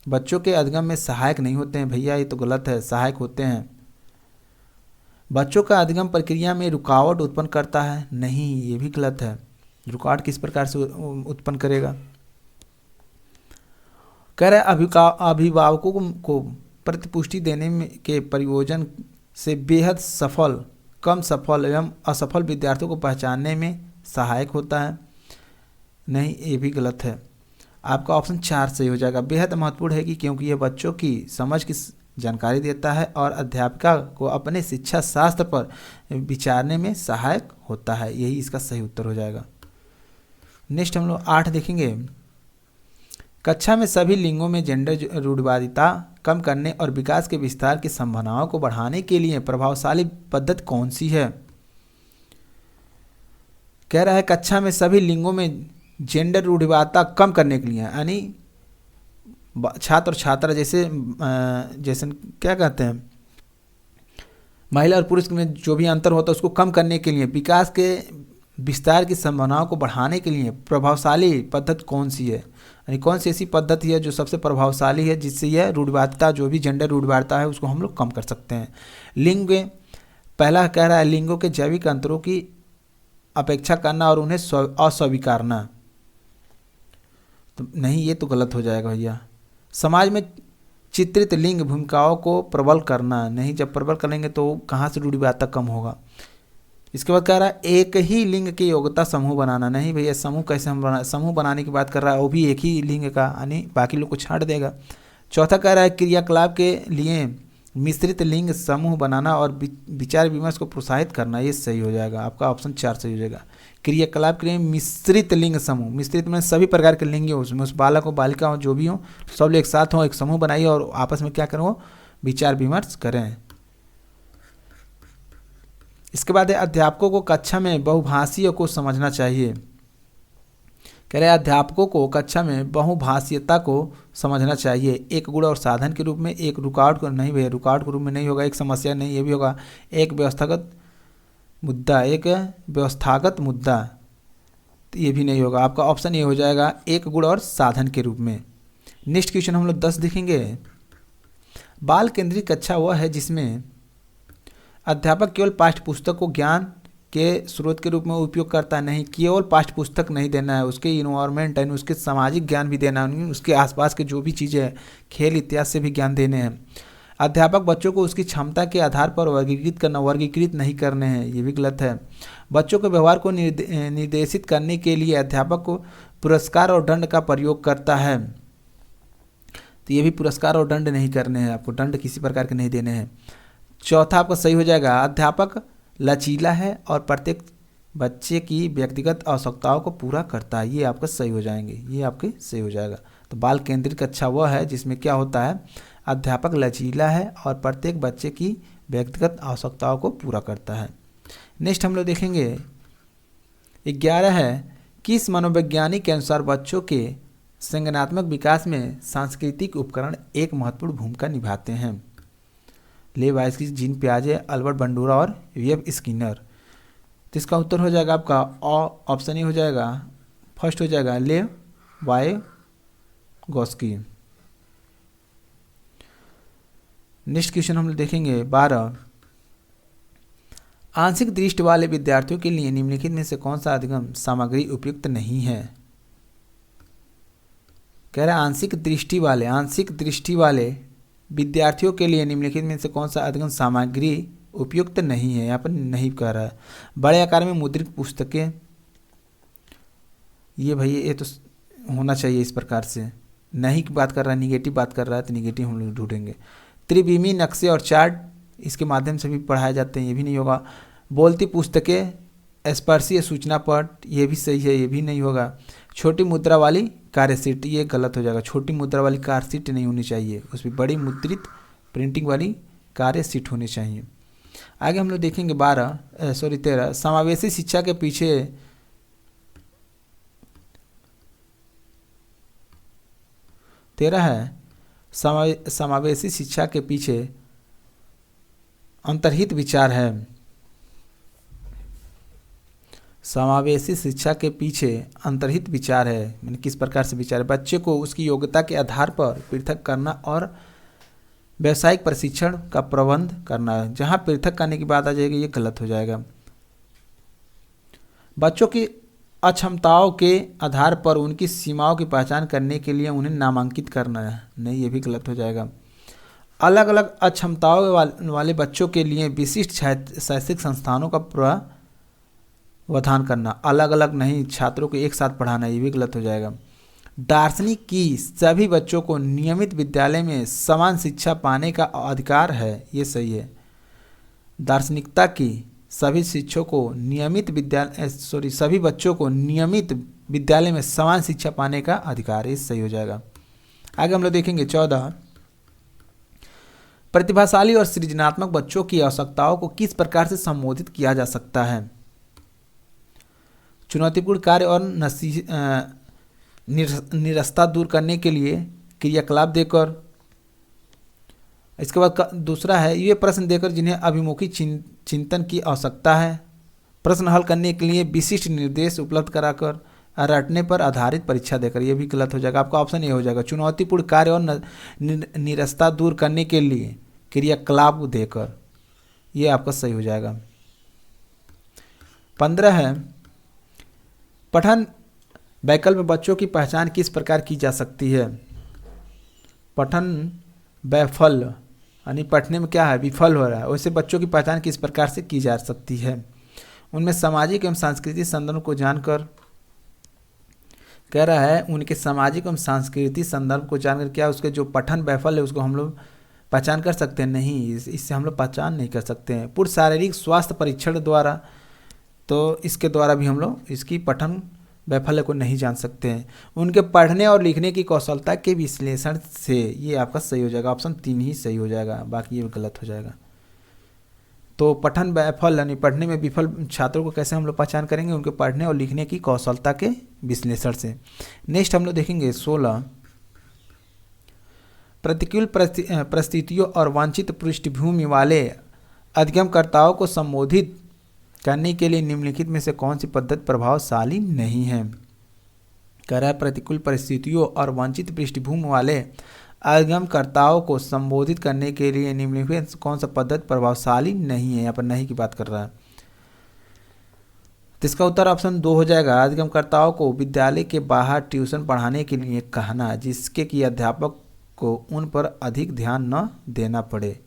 बच्चों के अधिगम में सहायक नहीं होते हैं। भैया ये तो गलत है, सहायक होते हैं। बच्चों का अधिगम प्रक्रिया में रुकावट उत्पन्न करता है, नहीं, ये भी गलत है। रुकावट किस प्रकार से उत्पन्न करेगा? कह रहे अभिभावकों को प्रतिपुष्टि देने में के प्रयोजन से बेहद सफल, कम सफल एवं असफल विद्यार्थियों को पहचानने में सहायक होता है, नहीं, ये भी गलत है। आपका ऑप्शन 4 सही हो जाएगा। बेहद महत्वपूर्ण है कि क्योंकि यह बच्चों की समझ की जानकारी देता है और अध्यापिका को अपने शिक्षा शास्त्र पर विचारने में सहायक होता है, यही इसका सही उत्तर हो जाएगा। नेक्स्ट हम लोग 8 देखेंगे। कक्षा में सभी लिंगों में जेंडर रूढ़िवादिता कम करने और विकास के विस्तार की संभावनाओं को बढ़ाने के लिए प्रभावशाली पद्धति कौन सी है? कह रहा है कक्षा में सभी लिंगों में जेंडर रूढ़िवादिता कम करने के लिए, यानी छात्र और छात्रा जैसे क्या कहते हैं, महिला और पुरुष में जो भी अंतर होता है उसको कम करने के लिए, विकास के विस्तार की संभावनाओं को बढ़ाने के लिए प्रभावशाली पद्धति कौन सी है? यानी कौन सी ऐसी पद्धति है जो सबसे प्रभावशाली है, जिससे यह रूढ़िवादिता, जो भी जेंडर रूढ़िवादिता है, उसको हम लोग कम कर सकते हैं। लिंग, पहला कह रहा है लिंगों के जैविक अंतरों की अपेक्षा करना और उन्हें अस्वीकारना, तो नहीं, ये तो गलत हो जाएगा भैया। समाज में चित्रित लिंग भूमिकाओं को प्रबल करना, नहीं, जब प्रबल करेंगे तो कहाँ से रूढ़िवादिता कम होगा। इसके बाद कह रहा है एक ही लिंग के योग्यता समूह बनाना, नहीं भैया, समूह कैसे हम समूह बनाने की बात कर रहा है, वो भी एक ही लिंग का, यानी बाकी लोग को छांट देगा। चौथा कह रहा है क्रियाकलाप के लिए मिश्रित लिंग समूह बनाना और विचार विमर्श को प्रोत्साहित करना, ये सही हो जाएगा। आपका ऑप्शन 4 सही हो जाएगा। क्रियाकलाप के लिए मिश्रित लिंग समूह, मिश्रित में सभी प्रकार के लिंग हो, उसमें उस बालक हो बालिका हो जो भी हो, सब लोग एक साथ हो, एक समूह बनाइए और आपस में क्या करें, विचार विमर्श करें। इसके बाद अध्यापकों को कक्षा में बहुभाषीय को समझना चाहिए। कह रहे अध्यापकों को कक्षा में बहुभाषीयता को समझना चाहिए, एक गुण और साधन के रूप में, एक रुकावट को नहीं भैया, रुकावट के रूप में नहीं होगा, एक समस्या नहीं, ये भी होगा, एक व्यवस्थागत मुद्दा, तो ये भी नहीं होगा। आपका ऑप्शन ये हो जाएगा एक गुण और साधन के रूप में। नेक्स्ट क्वेश्चन हम लोग 10 देखेंगे। बाल केंद्रित कक्षा वह है जिसमें अध्यापक केवल पाठ्य पुस्तक को ज्ञान के स्रोत के रूप में उपयोग करता है, नहीं, केवल पाठ्य पुस्तक नहीं देना है, उसके इन्वायरमेंट है, उसके सामाजिक ज्ञान भी देना है, उसके आसपास के जो भी चीज़ें हैं, खेल इत्यादि से भी ज्ञान देने हैं। अध्यापक बच्चों को उसकी क्षमता के आधार पर वर्गीकृत नहीं करने हैं, ये भी गलत है। बच्चों के व्यवहार को निर्देशित करने के लिए अध्यापक को पुरस्कार और दंड का प्रयोग करता है, तो ये भी पुरस्कार और दंड नहीं करने हैं, आपको दंड किसी प्रकार के नहीं देने हैं। चौथा आपका सही हो जाएगा, अध्यापक लचीला है और प्रत्येक बच्चे की व्यक्तिगत आवश्यकताओं को पूरा करता है, ये आपका सही हो जाएंगे, ये आपके सही हो जाएगा। तो बाल केंद्रित कक्षा वह है जिसमें क्या होता है, अध्यापक लचीला है और प्रत्येक बच्चे की व्यक्तिगत आवश्यकताओं को पूरा करता है। नेक्स्ट हम लोग देखेंगे 11 है, किस मनोवैज्ञानिक के अनुसार बच्चों के संज्ञानात्मक विकास में सांस्कृतिक उपकरण एक महत्वपूर्ण भूमिका निभाते हैं? लेव वायस्की, जीन पियाजे, अल्बर्ट बंडूरा और वी.एफ. स्किनर। तो इसका उत्तर हो जाएगा आपका ऑप्शन ही हो जाएगा, फर्स्ट हो जाएगा लेव वायगॉस्की। नेक्स्ट क्वेश्चन हम देखेंगे 12, आंशिक दृष्टि वाले विद्यार्थियों के लिए निम्नलिखित में से कौन सा अधिगम सामग्री उपयुक्त नहीं है? कह रहा है आंशिक दृष्टि वाले विद्यार्थियों के लिए निम्नलिखित में से कौन सा अधिगम सामग्री उपयुक्त नहीं है? यहाँ पर नहीं कह रहा है। बड़े आकार में मुद्रित पुस्तकें, ये भैया ये तो होना चाहिए इस प्रकार से, नहीं की बात कर रहा है, निगेटिव बात कर रहा है तो निगेटिव हम लोग ढूंढेंगे। त्रिविमी नक्शे और चार्ट इसके माध्यम से भी पढ़ाए जाते हैं, ये भी नहीं होगा। बोलती पुस्तकें, स्पर्शीय सूचना पट, ये भी सही है, ये भी नहीं होगा। छोटी मुद्रा वाली कार्यशीट, ये गलत हो जाएगा। छोटी मुद्रा वाली कार्यशीट नहीं होनी चाहिए, उसमें बड़ी मुद्रित प्रिंटिंग वाली कार्यशीट होनी चाहिए। आगे हम लोग देखेंगे 13 समावेशी शिक्षा के पीछे 13 है समावेशी शिक्षा के पीछे अंतर्हित विचार है। समावेशी शिक्षा के पीछे अंतर्हित विचार है, मैंने किस प्रकार से विचार है? बच्चे को उसकी योग्यता के आधार पर पृथक करना और व्यावसायिक प्रशिक्षण का प्रबंध करना है। जहाँ पृथक करने की बात आ जाएगी ये गलत हो जाएगा। बच्चों की अक्षमताओं के आधार पर उनकी सीमाओं की पहचान करने के लिए उन्हें नामांकित करना है, नहीं, ये भी गलत हो जाएगा। अलग अलग अक्षमताओं वाले बच्चों के लिए विशिष्ट शैक्षिक संस्थानों का प्रावधान करना, अलग अलग नहीं, छात्रों को एक साथ पढ़ाना, ये भी गलत हो जाएगा। दार्शनिक की सभी बच्चों को नियमित विद्यालय में समान शिक्षा पाने का अधिकार है, ये सही है। दार्शनिकता की सभी शिक्षकों को सभी बच्चों को नियमित विद्यालय में समान शिक्षा पाने का अधिकार, ये सही हो जाएगा। आगे हम लोग देखेंगे 14 प्रतिभाशाली और सृजनात्मक बच्चों की आवश्यकताओं को किस प्रकार से संबोधित किया जा सकता है? चुनौतीपूर्ण कार्य और निरस्ता दूर करने के लिए क्रियाकलाप देकर। इसके बाद दूसरा है ये प्रश्न देकर जिन्हें अभिमुखी चिंतन की आवश्यकता है। प्रश्न हल करने के लिए विशिष्ट निर्देश उपलब्ध कराकर, रटने पर आधारित परीक्षा देकर, ये भी गलत हो जाएगा। आपका ऑप्शन ए हो जाएगा, चुनौतीपूर्ण कार्य और निरस्ता दूर करने के लिए क्रियाकलाप देकर, ये आपका सही हो जाएगा। 15 है पठन वैकल्प बच्चों की पहचान किस प्रकार की जा सकती है? पठन वैफल यानी पढ़ने में क्या है, विफल हो रहा है, वैसे बच्चों की पहचान किस प्रकार से की जा सकती है? उनमें सामाजिक एवं सांस्कृतिक संदर्भ को जानकर, कह रहा है उनके सामाजिक एवं सांस्कृतिक संदर्भ को जानकर क्या उसके जो पठन वैफल है उसको हम लोग पहचान कर सकते हैं? नहीं, इससे हम लोग पहचान नहीं कर सकते हैं। पूर्ण शारीरिक स्वास्थ्य परीक्षण द्वारा, तो इसके द्वारा भी हम लोग इसकी पठन वैफल्य को नहीं जान सकते हैं। उनके पढ़ने और लिखने की कौशलता के विश्लेषण से, ये आपका सही हो जाएगा। ऑप्शन 3 ही सही हो जाएगा, बाकी ये गलत हो जाएगा। तो पठन वैफल यानी पढ़ने में विफल छात्रों को कैसे हम लोग पहचान करेंगे? उनके पढ़ने और लिखने की कौशलता के विश्लेषण से। नेक्स्ट हम लोग देखेंगे 16 प्रतिकूल परिस्थितियों और वांछित पृष्ठभूमि वाले अधिगमकर्ताओं को संबोधित करने के लिए निम्नलिखित में से कौन सी पद्धति प्रभावशाली नहीं है? कह रहा है प्रतिकूल परिस्थितियों और वांछित पृष्ठभूमि वाले अधिगमकर्ताओं को संबोधित करने के लिए निम्नलिखित में कौन सा पद्धति प्रभावशाली नहीं है? यहाँ पर नहीं की बात कर रहा है, तो इसका उत्तर ऑप्शन 2 हो जाएगा। अधिगमकर्ताओं को विद्यालय के बाहर ट्यूशन पढ़ाने के लिए कहना, जिसके कि अध्यापक को उन पर अधिक ध्यान न देना पड़े।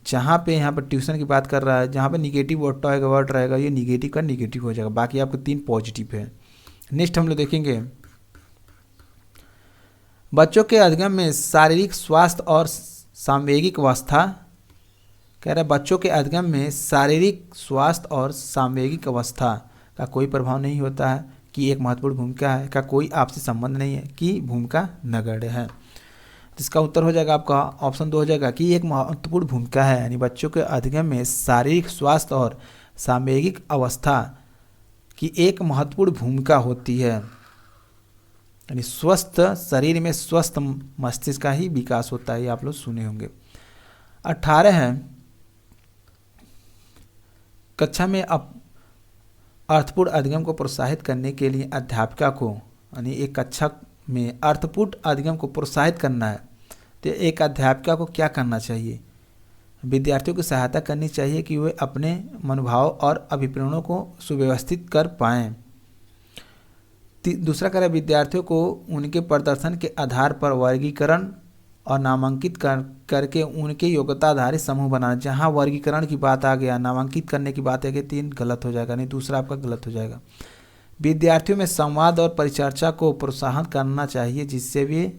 जहाँ पे यहाँ पर ट्यूशन की बात कर रहा है, जहाँ पे निगेटिव वर्ड रहेगा ये निगेटिव का निगेटिव हो जाएगा, बाकी आपके 3 पॉजिटिव है। नेक्स्ट हम लोग देखेंगे बच्चों के अधिगम में शारीरिक स्वास्थ्य और सामवेगिक अवस्था। कह रहा है बच्चों के अधिगम में शारीरिक स्वास्थ्य और सामवेगिक अवस्था का कोई प्रभाव नहीं होता है कि एक महत्वपूर्ण भूमिका है, का कोई आपसी संबंध नहीं है कि भूमिका नगण्य है। इसका उत्तर हो जाएगा आपका ऑप्शन 2 हो जाएगा कि एक महत्वपूर्ण भूमिका है, यानी बच्चों के अधिगम में शारीरिक स्वास्थ्य और सामवेगिक अवस्था की एक महत्वपूर्ण भूमिका होती है। यानी स्वस्थ शरीर में स्वस्थ मस्तिष्क का ही विकास होता है, ये आप लोग सुने होंगे। 18 है कक्षा में अर्थपूर्ण अधिगम को प्रोत्साहित करने के लिए अध्यापिका को, यानी एक कक्षा में अर्थपूर्ण अधिगम को प्रोत्साहित करना है तो एक अध्यापिका को क्या करना चाहिए? विद्यार्थियों की सहायता करनी चाहिए कि वे अपने मनोभाव और अभिप्रायों को सुव्यवस्थित कर पाएँ। दूसरा कह रहा है विद्यार्थियों को उनके प्रदर्शन के आधार पर वर्गीकरण और नामांकित करके उनके योग्यता आधारित समूह बनाना। जहाँ वर्गीकरण की बात आ गया, नामांकित करने की बात आ गई, 3 गलत हो जाएगा, नहीं दूसरा आपका गलत हो जाएगा। विद्यार्थियों में संवाद और परिचर्चा को प्रोत्साहन करना चाहिए जिससे वे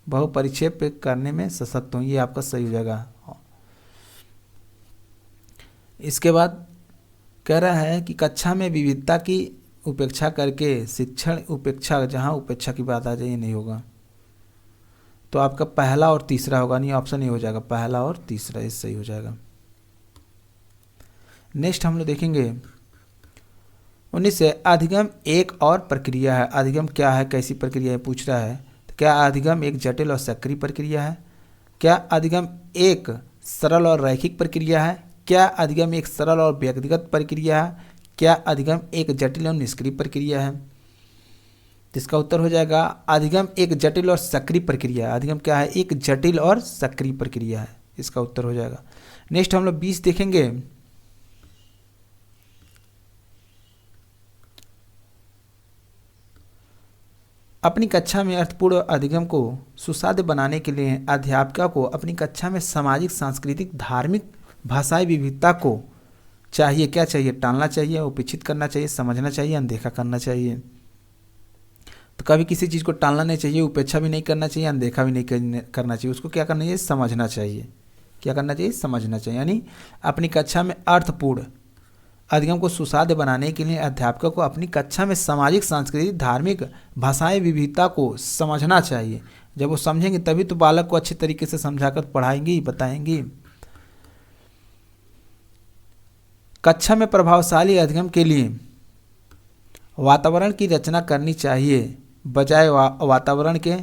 बहुपरिक्षेप करने में सशक्त हों। ये आपका सही हो जाएगा। इसके बाद कह रहा है कि कक्षा में विविधता की उपेक्षा करके शिक्षण उपेक्षा, जहाँ उपेक्षा की बात आ जाए ये नहीं होगा, तो आपका पहला और तीसरा होगा, नहीं ऑप्शन ये हो जाएगा, पहला और तीसरा ये सही हो जाएगा। नेक्स्ट हम लोग देखेंगे 19 से अधिगम एक और प्रक्रिया है। अधिगम क्या है, कैसी प्रक्रिया है पूछ रहा है। तो क्या अधिगम एक जटिल और सक्रिय प्रक्रिया है? क्या अधिगम एक सरल और रैखिक प्रक्रिया है? क्या अधिगम एक सरल और व्यक्तिगत प्रक्रिया है? क्या अधिगम एक जटिल और निष्क्रिय प्रक्रिया है? इसका उत्तर हो जाएगा अधिगम एक जटिल और सक्रिय प्रक्रिया है। अधिगम क्या है, एक जटिल और सक्रिय प्रक्रिया है, इसका उत्तर हो जाएगा। नेक्स्ट हम लोग 20 देखेंगे। अपनी कक्षा में अर्थपूर्ण अधिगम को सुसाध्य बनाने के लिए अध्यापिका को अपनी कक्षा में सामाजिक, सांस्कृतिक, धार्मिक, भाषाई विविधता को चाहिए, क्या चाहिए, टालना चाहिए, उपेक्षित करना चाहिए, समझना चाहिए, अनदेखा करना चाहिए। तो कभी किसी चीज़ को टालना नहीं चाहिए, उपेक्षा भी नहीं करना चाहिए, अनदेखा भी नहीं करना चाहिए, उसको क्या करना चाहिए, समझना चाहिए। क्या करना चाहिए, समझना चाहिए। यानी अपनी कक्षा में अर्थपूर्ण अधिगम को सुसाध्य बनाने के लिए अध्यापकों को अपनी कक्षा में सामाजिक, सांस्कृतिक, धार्मिक, भाषाई विविधता को समझना चाहिए। जब वो समझेंगे तभी तो बालक को अच्छे तरीके से समझाकर पढ़ाएंगी, बताएंगी। कक्षा में प्रभावशाली अधिगम के लिए वातावरण की रचना करनी चाहिए, बजाय वातावरण के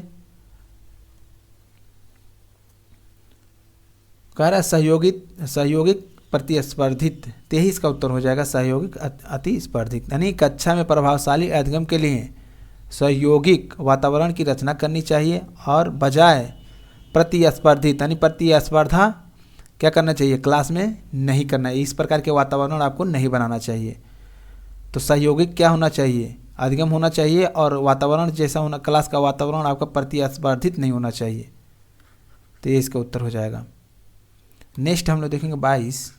कह रहा सहयोगिक प्रतिस्पर्धित, यही इसका उत्तर हो जाएगा, सहयोगिक अतिस्पर्धित। यानी कक्षा में प्रभावशाली अधिगम के लिए सहयोगिक वातावरण की रचना करनी चाहिए और बजाय प्रतिस्पर्धित, यानी प्रतिस्पर्धा क्या करना चाहिए, क्लास में नहीं करना है। इस प्रकार के वातावरण आपको नहीं बनाना चाहिए। तो सहयोगिक क्या होना चाहिए, अधिगम होना चाहिए, और वातावरण जैसा होना, क्लास का वातावरण आपका प्रतिस्पर्धित नहीं होना चाहिए। तो ये इसका उत्तर हो जाएगा। नेक्स्ट हम लोग देखेंगे 22।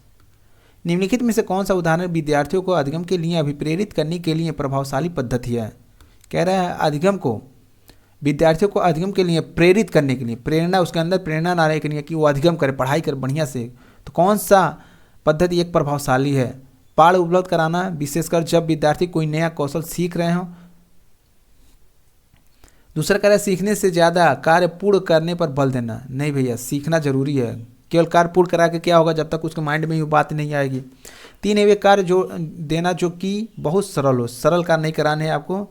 निम्नलिखित में से कौन सा उदाहरण विद्यार्थियों को अधिगम के लिए अभिप्रेरित करने के लिए प्रभावशाली पद्धति है? कह रहा है अधिगम को, विद्यार्थियों को अधिगम के लिए प्रेरित करने के लिए, प्रेरणा, उसके अंदर प्रेरणा ना रहे के लिए कि वो अधिगम करे, पढ़ाई करे बढ़िया से, तो कौन सा पद्धति एक प्रभावशाली है? पाठ उपलब्ध कराना, विशेषकर जब विद्यार्थी कोई नया कौशल सीख रहे हों। दूसरा कह रहा है सीखने से ज़्यादा कार्य पूर्ण करने पर बल देना। नहीं भैया, सीखना जरूरी है, केवल कार्य पूर्ण करा के क्या होगा जब तक उसके माइंड में ये बात नहीं आएगी। 3 है वे कार्य जो देना जो कि बहुत सरल हो। सरल कार्य नहीं कराने हैं आपको,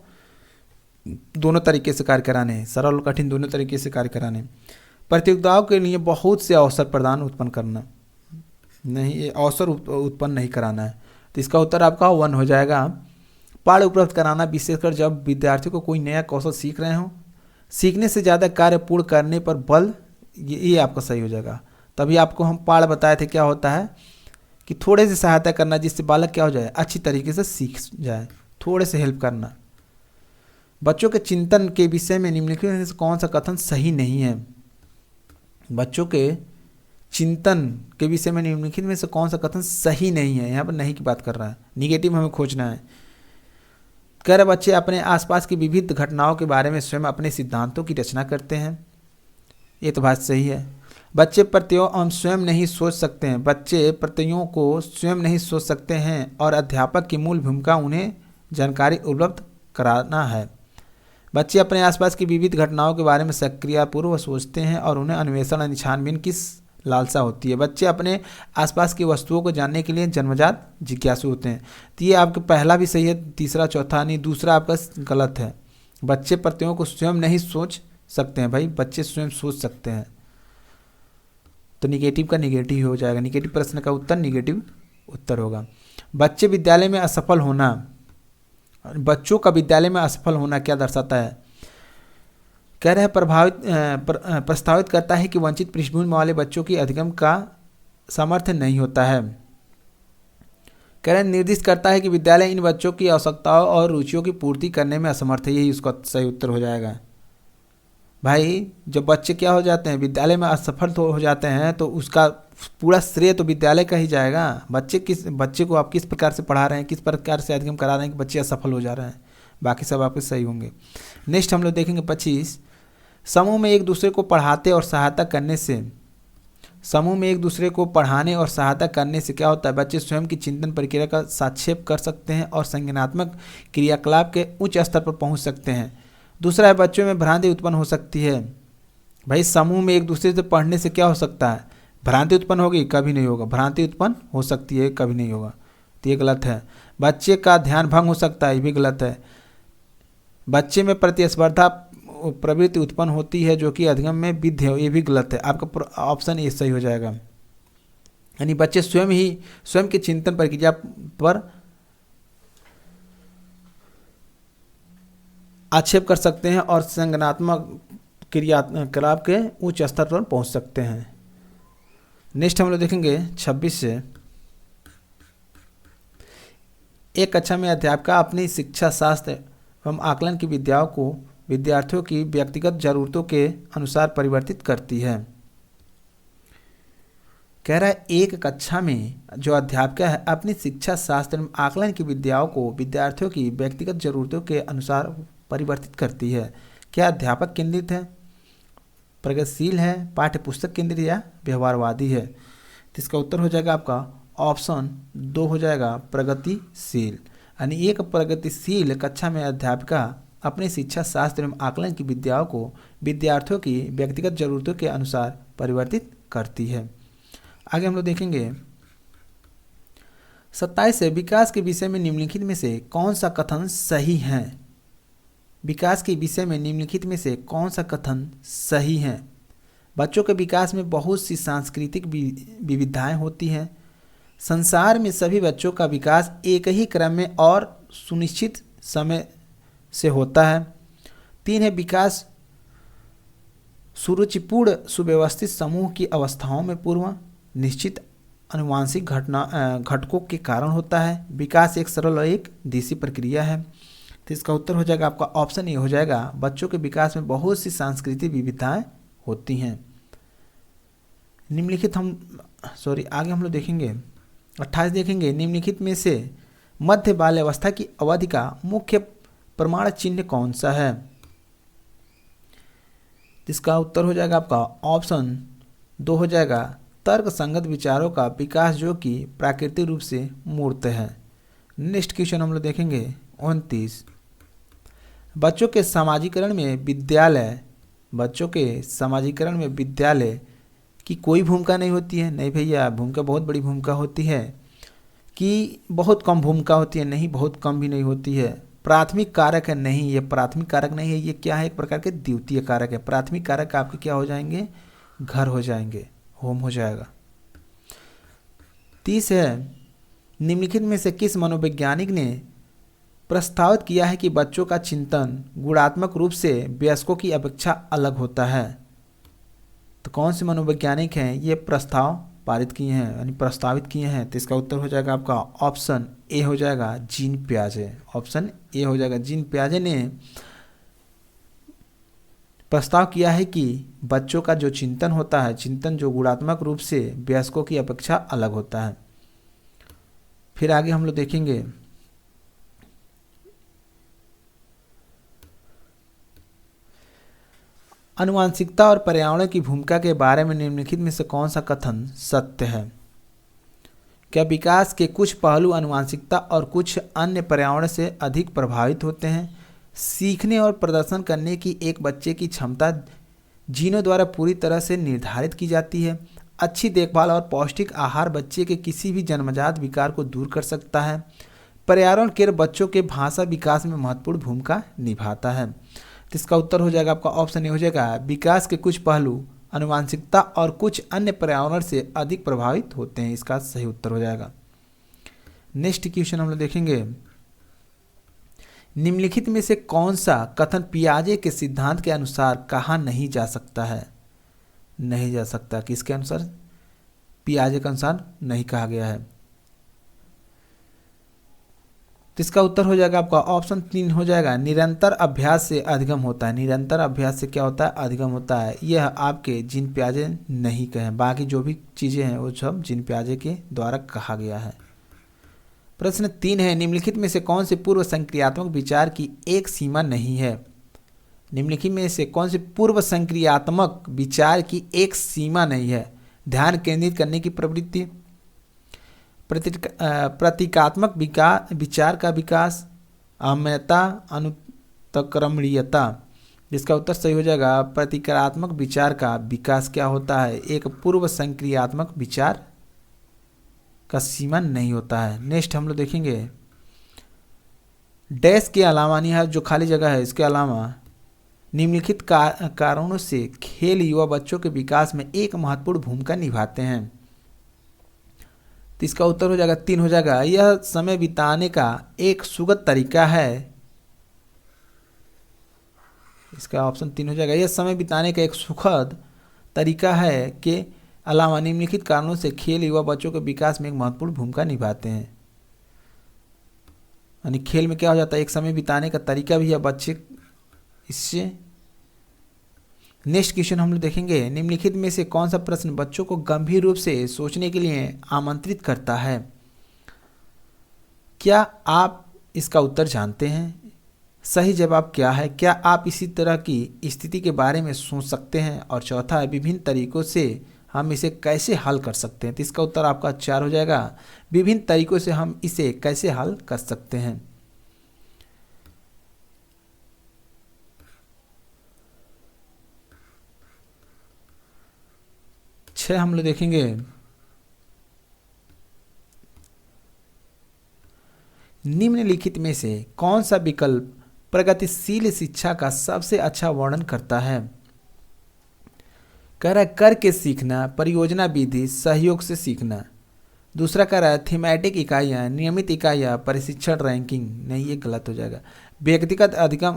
दोनों तरीके से कार्य कराने हैं, सरल और कठिन दोनों तरीके से कार्य कराने हैं। प्रतियोगिताओं के लिए बहुत से अवसर प्रदान उत्पन्न करना, नहीं, ये अवसर उत्पन्न नहीं कराना है। तो इसका उत्तर आपका 1 हो जाएगा। पाठ उपलब्ध कराना, विशेषकर जब विद्यार्थियों को कोई नया कौशल सीख रहे हों। सीखने से ज़्यादा कार्य पूर्ण करने पर बल, ये आपका सही हो जाएगा। तभी आपको हम पाठ बताए थे, क्या होता है कि थोड़े से सहायता करना जिससे बालक क्या हो जाए, अच्छी तरीके से सीख जाए, थोड़े से हेल्प करना। बच्चों के चिंतन के विषय में निम्नलिखित में से कौन सा कथन सही नहीं है? बच्चों के चिंतन के विषय में निम्नलिखित में से कौन सा कथन सही नहीं है? यहाँ पर नहीं की बात कर रहा है, निगेटिव हमें खोजना है। कह रहे बच्चे अपने आसपास की विविध घटनाओं के बारे में स्वयं अपने सिद्धांतों की रचना करते हैं। ये तो बात सही है। बच्चे प्रत्ययों स्वयं नहीं सोच सकते हैं, बच्चे प्रत्ययों को स्वयं नहीं सोच सकते हैं और अध्यापक की मूल भूमिका उन्हें जानकारी उपलब्ध कराना है। बच्चे अपने आसपास की विविध घटनाओं के बारे में सक्रियतापूर्वक सोचते हैं और उन्हें अन्वेषण और छानबीन की लालसा होती है। बच्चे अपने आसपास की वस्तुओं को जानने के लिए जन्मजात जिज्ञासु होते हैं। तो ये आपका पहला भी सही है, तीसरा चौथा नहीं, दूसरा आपका गलत है। बच्चे प्रत्ययों को स्वयं नहीं सोच सकते हैं, भाई बच्चे स्वयं सोच सकते हैं। तो निगेटिव का निगेटिव हो जाएगा, निगेटिव प्रश्न का उत्तर निगेटिव उत्तर होगा। बच्चे विद्यालय में असफल होना, बच्चों का विद्यालय में असफल होना क्या दर्शाता है? कह रहे हैं प्रस्तावित करता है कि वंचित पृष्ठभूमि वाले बच्चों की अधिगम का सामर्थ्य नहीं होता है। कह रहे हैं निर्दिष्ट करता है कि विद्यालय इन बच्चों की आवश्यकताओं और रुचियों की पूर्ति करने में असमर्थ है। यही उसका सही उत्तर हो जाएगा। भाई जब बच्चे क्या हो जाते हैं, विद्यालय में असफल तो हो जाते हैं, तो उसका पूरा श्रेय तो विद्यालय का ही जाएगा। बच्चे को आप किस प्रकार से पढ़ा रहे हैं, किस प्रकार से अधिगम करा रहे हैं कि बच्चे असफल हो जा रहे हैं। बाकी सब आपके सही होंगे। नेक्स्ट हम लोग देखेंगे 25, समूह में एक दूसरे को पढ़ाते और सहायता करने से, समूह में एक दूसरे को पढ़ाने और सहायता करने से क्या होता है, बच्चे स्वयं की चिंतन प्रक्रिया का साक्षेप कर सकते हैं और संज्ञानात्मक क्रियाकलाप के उच्च स्तर पर पहुंच सकते हैं। दूसरा है, बच्चों में भ्रांति उत्पन्न हो सकती है। भाई समूह में एक दूसरे से पढ़ने से क्या हो सकता है, भ्रांति उत्पन्न होगी, कभी नहीं होगा। भ्रांति उत्पन्न हो सकती है, कभी नहीं होगा, तो ये गलत है। बच्चे का ध्यान भंग हो सकता है, ये भी गलत है। बच्चे में प्रतिस्पर्धा प्रवृत्ति उत्पन्न होती है जो कि अधिगम में विधि है, ये भी गलत है। आपका ऑप्शन ए सही हो जाएगा। यानी बच्चे स्वयं के चिंतन प्रक्रिया पर आक्षेप कर सकते हैं और संज्ञानात्मक क्रियाकलाप के उच्च स्तर पर पहुंच सकते हैं। नेक्स्ट हम लोग देखेंगे 26 से, एक कक्षा में अध्यापिका अपनी शिक्षा शास्त्र एवं आकलन की विद्याओं को विद्यार्थियों की व्यक्तिगत जरूरतों के अनुसार परिवर्तित करती है। कह रहा है एक कक्षा में जो अध्यापिका है अपनी शिक्षा शास्त्र एवं आकलन की विद्याओं को विद्यार्थियों की व्यक्तिगत जरूरतों के अनुसार परिवर्तित करती है। क्या अध्यापक केंद्रित है, प्रगतिशील है, पाठ्य पुस्तक केंद्रित या व्यवहारवादी है? तो इसका उत्तर हो जाएगा आपका ऑप्शन 2 हो जाएगा, प्रगतिशील। यानी एक प्रगतिशील कक्षा में अध्यापिका अपने शिक्षा शास्त्र एवं आकलन की विद्याओं को विद्यार्थियों की व्यक्तिगत जरूरतों के अनुसार परिवर्तित करती है। आगे हम लोग देखेंगे 27 से, विकास के विषय में निम्नलिखित में से कौन सा कथन सही है? विकास के विषय में निम्नलिखित में से कौन सा कथन सही है? बच्चों के विकास में बहुत सी सांस्कृतिक विविधताएं होती हैं। संसार में सभी बच्चों का विकास एक ही क्रम में और सुनिश्चित समय से होता है। 3 है, विकास सुरुचिपूर्ण सुव्यवस्थित समूह की अवस्थाओं में पूर्व निश्चित अनुवांशिक घटकों के कारण होता है। विकास एक सरल और एक दिशी प्रक्रिया है। तो इसका उत्तर हो जाएगा आपका ऑप्शन ए हो जाएगा, बच्चों के विकास में बहुत सी सांस्कृतिक विविधताएं होती हैं। निम्नलिखित आगे हम लोग देखेंगे 28 देखेंगे, निम्नलिखित में से मध्य बाल्यावस्था की अवधि का मुख्य प्रमाण चिन्ह कौन सा है? इसका उत्तर हो जाएगा आपका ऑप्शन 2 हो जाएगा, तर्क संगत विचारों का विकास जो कि प्राकृतिक रूप से मूर्त है। नेक्स्ट क्वेश्चन हम लोग देखेंगे 29, बच्चों के समाजीकरण में विद्यालय की कोई भूमिका नहीं होती है। नहीं भैया, भूमिका बहुत बड़ी भूमिका होती है। कि बहुत कम भूमिका होती है? नहीं, बहुत कम भी नहीं होती है। प्राथमिक कारक है? नहीं, ये प्राथमिक कारक नहीं है। ये क्या है? एक प्रकार के द्वितीय कारक है। प्राथमिक कारक आपके क्या हो जाएंगे? घर हो जाएंगे, होम हो जाएगा। 30 है, निम्नलिखित में से किस मनोवैज्ञानिक ने प्रस्तावित किया है कि बच्चों का चिंतन गुणात्मक रूप से वयस्कों की अपेक्षा अलग होता है? तो कौन से मनोवैज्ञानिक हैं ये प्रस्ताव पारित किए हैं, यानी प्रस्तावित किए हैं? तो इसका उत्तर हो जाएगा आपका ऑप्शन ए हो जाएगा, जीन पियाजे। ऑप्शन ए हो जाएगा, जीन पियाजे ने प्रस्ताव किया है कि बच्चों का जो चिंतन होता है, चिंतन जो गुणात्मक रूप से वयस्कों की अपेक्षा अलग होता है। फिर आगे हम लोग देखेंगे आनुवंशिकता और पर्यावरण की भूमिका के बारे में निम्नलिखित में से कौन सा कथन सत्य है? क्या विकास के कुछ पहलू आनुवंशिकता और कुछ अन्य पर्यावरण से अधिक प्रभावित होते हैं? सीखने और प्रदर्शन करने की एक बच्चे की क्षमता जीनों द्वारा पूरी तरह से निर्धारित की जाती है। अच्छी देखभाल और पौष्टिक आहार बच्चे के किसी भी जन्मजात विकार को दूर कर सकता है। पर्यावरण केवल बच्चों के भाषा विकास में महत्वपूर्ण भूमिका निभाता है। तो इसका उत्तर हो जाएगा आपका ऑप्शन ए हो जाएगा, विकास के कुछ पहलू आनुवंशिकता और कुछ अन्य पर्यावरण से अधिक प्रभावित होते हैं। इसका सही उत्तर हो जाएगा। नेक्स्ट क्वेश्चन हम लोग देखेंगे, निम्नलिखित में से कौन सा कथन पियाजे के सिद्धांत के अनुसार कहा नहीं जा सकता है? नहीं जा सकता, किसके अनुसार? पियाजे के अनुसार नहीं कहा गया है। तो इसका उत्तर हो जाएगा आपका ऑप्शन 3 हो जाएगा, निरंतर अभ्यास से अधिगम होता है। निरंतर अभ्यास से क्या होता है? अधिगम होता है। यह आपके जीन पियाजे नहीं कहे, बाकी जो भी चीज़ें हैं वो सब जीन पियाजे के द्वारा कहा गया है। प्रश्न 3 है, निम्नलिखित में से कौन से पूर्व संक्रियात्मक विचार की एक सीमा नहीं है? निम्नलिखित में से कौन से पूर्व संक्रियात्मक विचार की एक सीमा नहीं है? ध्यान केंद्रित करने की प्रवृत्ति, प्रतीकात्मक विचार का विकास, अम्यता, अनुत्क्रमणीयता। जिसका उत्तर सही हो जाएगा प्रतीकात्मक विचार का विकास क्या होता है? एक पूर्व संक्रियात्मक विचार का सीमा नहीं होता है। नेक्स्ट हम लोग देखेंगे डैश के अलावा, यहाँ जो खाली जगह है इसके अलावा निम्नलिखित कारणों से खेल युवा बच्चों के विकास में एक महत्वपूर्ण भूमिका निभाते हैं। तो इसका उत्तर हो जाएगा 3 हो जाएगा, यह समय बिताने का एक सुगत तरीका है। इसका ऑप्शन 3 हो जाएगा, यह समय बिताने का एक सुखद तरीका है के अलावा निम्नलिखित कारणों से खेल युवा बच्चों के विकास में एक महत्वपूर्ण भूमिका निभाते हैं। यानी खेल में क्या हो जाता है, एक समय बिताने का तरीका भी है बच्चे इससे। नेक्स्ट क्वेश्चन हम लोग देखेंगे, निम्नलिखित में से कौन सा प्रश्न बच्चों को गंभीर रूप से सोचने के लिए आमंत्रित करता है? क्या आप इसका उत्तर जानते हैं? सही जवाब क्या है? क्या आप इसी तरह की स्थिति के बारे में सोच सकते हैं? और चौथा है, विभिन्न तरीकों से हम इसे कैसे हल कर सकते हैं? तो इसका उत्तर आपका 4 हो जाएगा, विभिन्न तरीकों से हम इसे कैसे हल कर सकते हैं। हम लोग देखेंगे निम्नलिखित में से कौन सा विकल्प प्रगतिशील शिक्षा का सबसे अच्छा वर्णन करता है? कह रहा है करके सीखना, परियोजना विधि, सहयोग से सीखना। दूसरा कह रहा है थीमेटिक इकाइयाँ, नियमित इकाइयाँ, प्रशिक्षण, रैंकिंग। नहीं, ये गलत हो जाएगा। व्यक्तिगत अधिगम,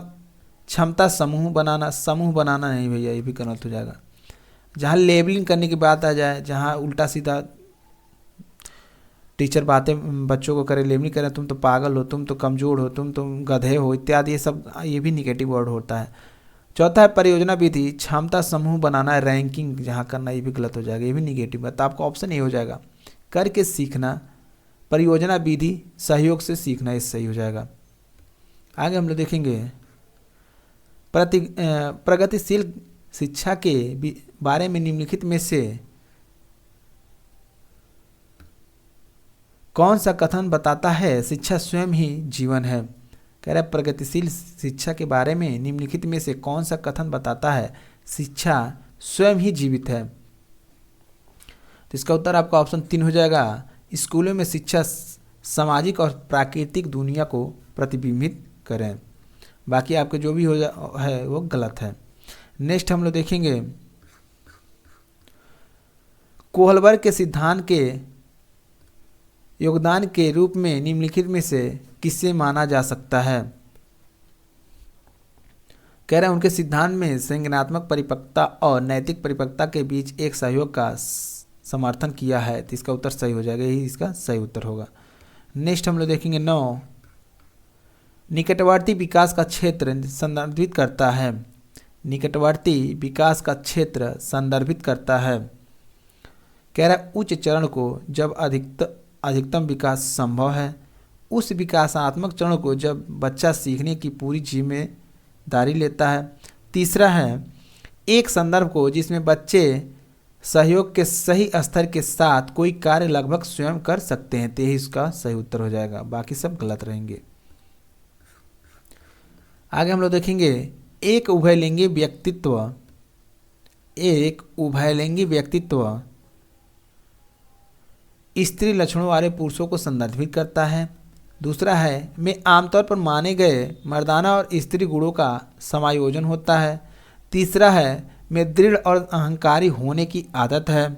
क्षमता, समूह बनाना नहीं भैया, ये भी गलत हो जाएगा। जहाँ लेबलिंग करने की बात आ जाए, जहाँ उल्टा सीधा टीचर बातें बच्चों को करे, लेबलिंग करें, तुम तो पागल हो, तुम तो कमज़ोर हो, तुम गधे हो इत्यादि, ये सब ये भी निगेटिव वर्ड होता है। चौथा है परियोजना विधि, क्षमता समूह बनाना, रैंकिंग जहाँ करना, ये भी गलत हो जाएगा, ये भी निगेटिव है। तो आपका ऑप्शन ए हो जाएगा, करके सीखना, परियोजना विधि, सहयोग से सीखना, ये सही हो जाएगा। आगे हम लोग देखेंगे प्रगतिशील शिक्षा के बारे में निम्नलिखित में से कौन सा कथन बताता है शिक्षा स्वयं ही जीवन है? कह रहा है प्रगतिशील शिक्षा के बारे में निम्नलिखित में से कौन सा कथन बताता है शिक्षा स्वयं ही जीवित है? तो इसका उत्तर आपका ऑप्शन 3 हो जाएगा, स्कूलों में शिक्षा सामाजिक और प्राकृतिक दुनिया को प्रतिबिंबित करें। बाकी आपके जो भी है वो गलत है। नेक्स्ट हम लोग देखेंगे कोहलबर्ग के सिद्धांत के योगदान के रूप में निम्नलिखित में से किसे माना जा सकता है? कह रहे हैं उनके सिद्धांत में संज्ञानात्मक परिपक्वता और नैतिक परिपक्वता के बीच एक सहयोग का समर्थन किया है। तो इसका उत्तर सही हो जाएगा, यही इसका सही उत्तर होगा। नेक्स्ट हम लोग देखेंगे 9, निकटवर्ती विकास का क्षेत्र संदर्भित करता है। निकटवर्ती विकास का क्षेत्र संदर्भित करता है। कह रहा है उच्च चरण को जब अधिकतम विकास संभव है, उस विकासात्मक चरण को जब बच्चा सीखने की पूरी जिम्मेदारी लेता है। तीसरा है एक संदर्भ को जिसमें बच्चे सहयोग के सही स्तर के साथ कोई कार्य लगभग स्वयं कर सकते हैं। तो यही इसका सही उत्तर हो जाएगा, बाकी सब गलत रहेंगे। आगे हम लोग देखेंगे एक उभयलिंगी व्यक्तित्व स्त्री लक्षणों वाले पुरुषों को संदर्भित करता है। दूसरा है में आमतौर पर माने गए मर्दाना और स्त्री गुणों का समायोजन होता है। तीसरा है में दृढ़ और अहंकारी होने की आदत है।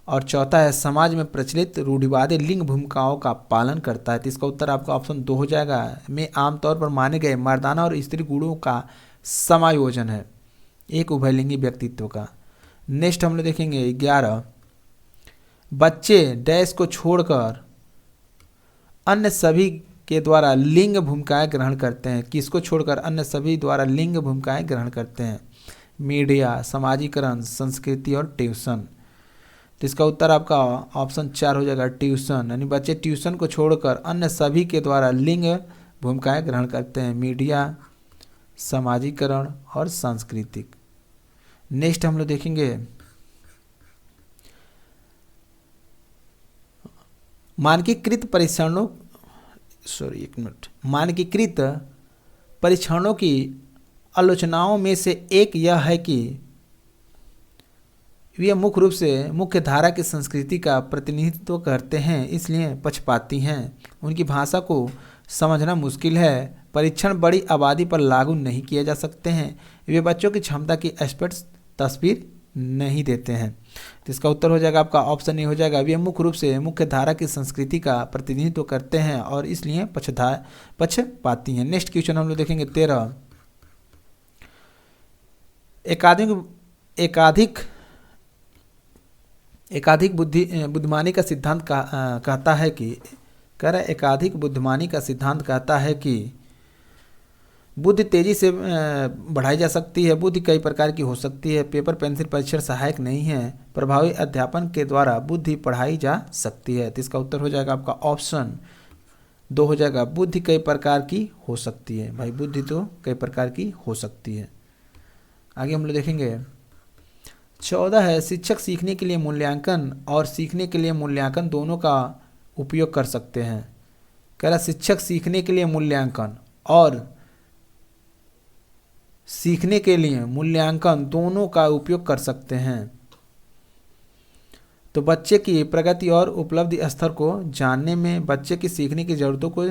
और चौथा है समाज में प्रचलित रूढ़िवादी लिंग भूमिकाओं का पालन करता है। तो इसका उत्तर आपका ऑप्शन 2 हो जाएगा, में आमतौर पर माने गए मर्दाना और स्त्री गुणों का समायोजन है एक उभयलिंगी व्यक्तित्व का। नेक्स्ट हम लोग देखेंगे 11, बच्चे डैश को छोड़कर अन्य सभी के द्वारा लिंग भूमिकाएं ग्रहण करते हैं। किसको छोड़कर? अन्य सभी द्वारा लिंग भूमिकाएं ग्रहण करते हैं। मीडिया, समाजीकरण, संस्कृति और ट्यूशन। तो इसका उत्तर आपका ऑप्शन 4 हो जाएगा, ट्यूशन। यानी बच्चे ट्यूशन को छोड़कर अन्य सभी के द्वारा लिंग भूमिकाएं ग्रहण करते हैं, मीडिया, सामाजिकरण और सांस्कृतिक। नेक्स्ट हम लोग देखेंगे मानकीकृत परीक्षणों मानकीकृत परीक्षणों की आलोचनाओं में से एक यह है कि वे मुख्य रूप से मुख्य धारा की संस्कृति का प्रतिनिधित्व करते हैं, इसलिए पक्षपाती हैं। उनकी भाषा को समझना मुश्किल है। परीक्षण बड़ी आबादी पर लागू नहीं किए जा सकते हैं। वे बच्चों की क्षमता की स्पष्ट तस्वीर नहीं देते हैं। तो इसका उत्तर हो जाएगा आपका ऑप्शन ए हो जाएगा, वे मुख्य रूप से मुख्य धारा की संस्कृति का प्रतिनिधित्व करते हैं और इसलिए पक्षपाती हैं। नेक्स्ट क्वेश्चन हम लोग देखेंगे 13। एकाधिक बुद्धिमानी का सिद्धांत कहता है कि एकाधिक बुद्धिमानी का सिद्धांत कहता है कि बुद्धि तेजी से बढ़ाई जा सकती है। बुद्धि कई प्रकार की हो सकती है। पेपर पेंसिल परीक्षण सहायक नहीं है। प्रभावी अध्यापन के द्वारा बुद्धि पढ़ाई जा सकती है। तो इसका उत्तर हो जाएगा आपका ऑप्शन 2 हो जाएगा, बुद्धि कई प्रकार की हो सकती है। भाई बुद्धि तो कई प्रकार की हो सकती है। आगे हम लोग देखेंगे 14 है, शिक्षक सीखने के लिए मूल्यांकन और सीखने के लिए मूल्यांकन दोनों का उपयोग कर सकते हैं। कह रहा शिक्षक सीखने के लिए मूल्यांकन और सीखने के लिए मूल्यांकन दोनों का उपयोग कर सकते हैं। तो बच्चे की प्रगति और उपलब्धि स्तर को जानने में, बच्चे की सीखने की ज़रूरतों को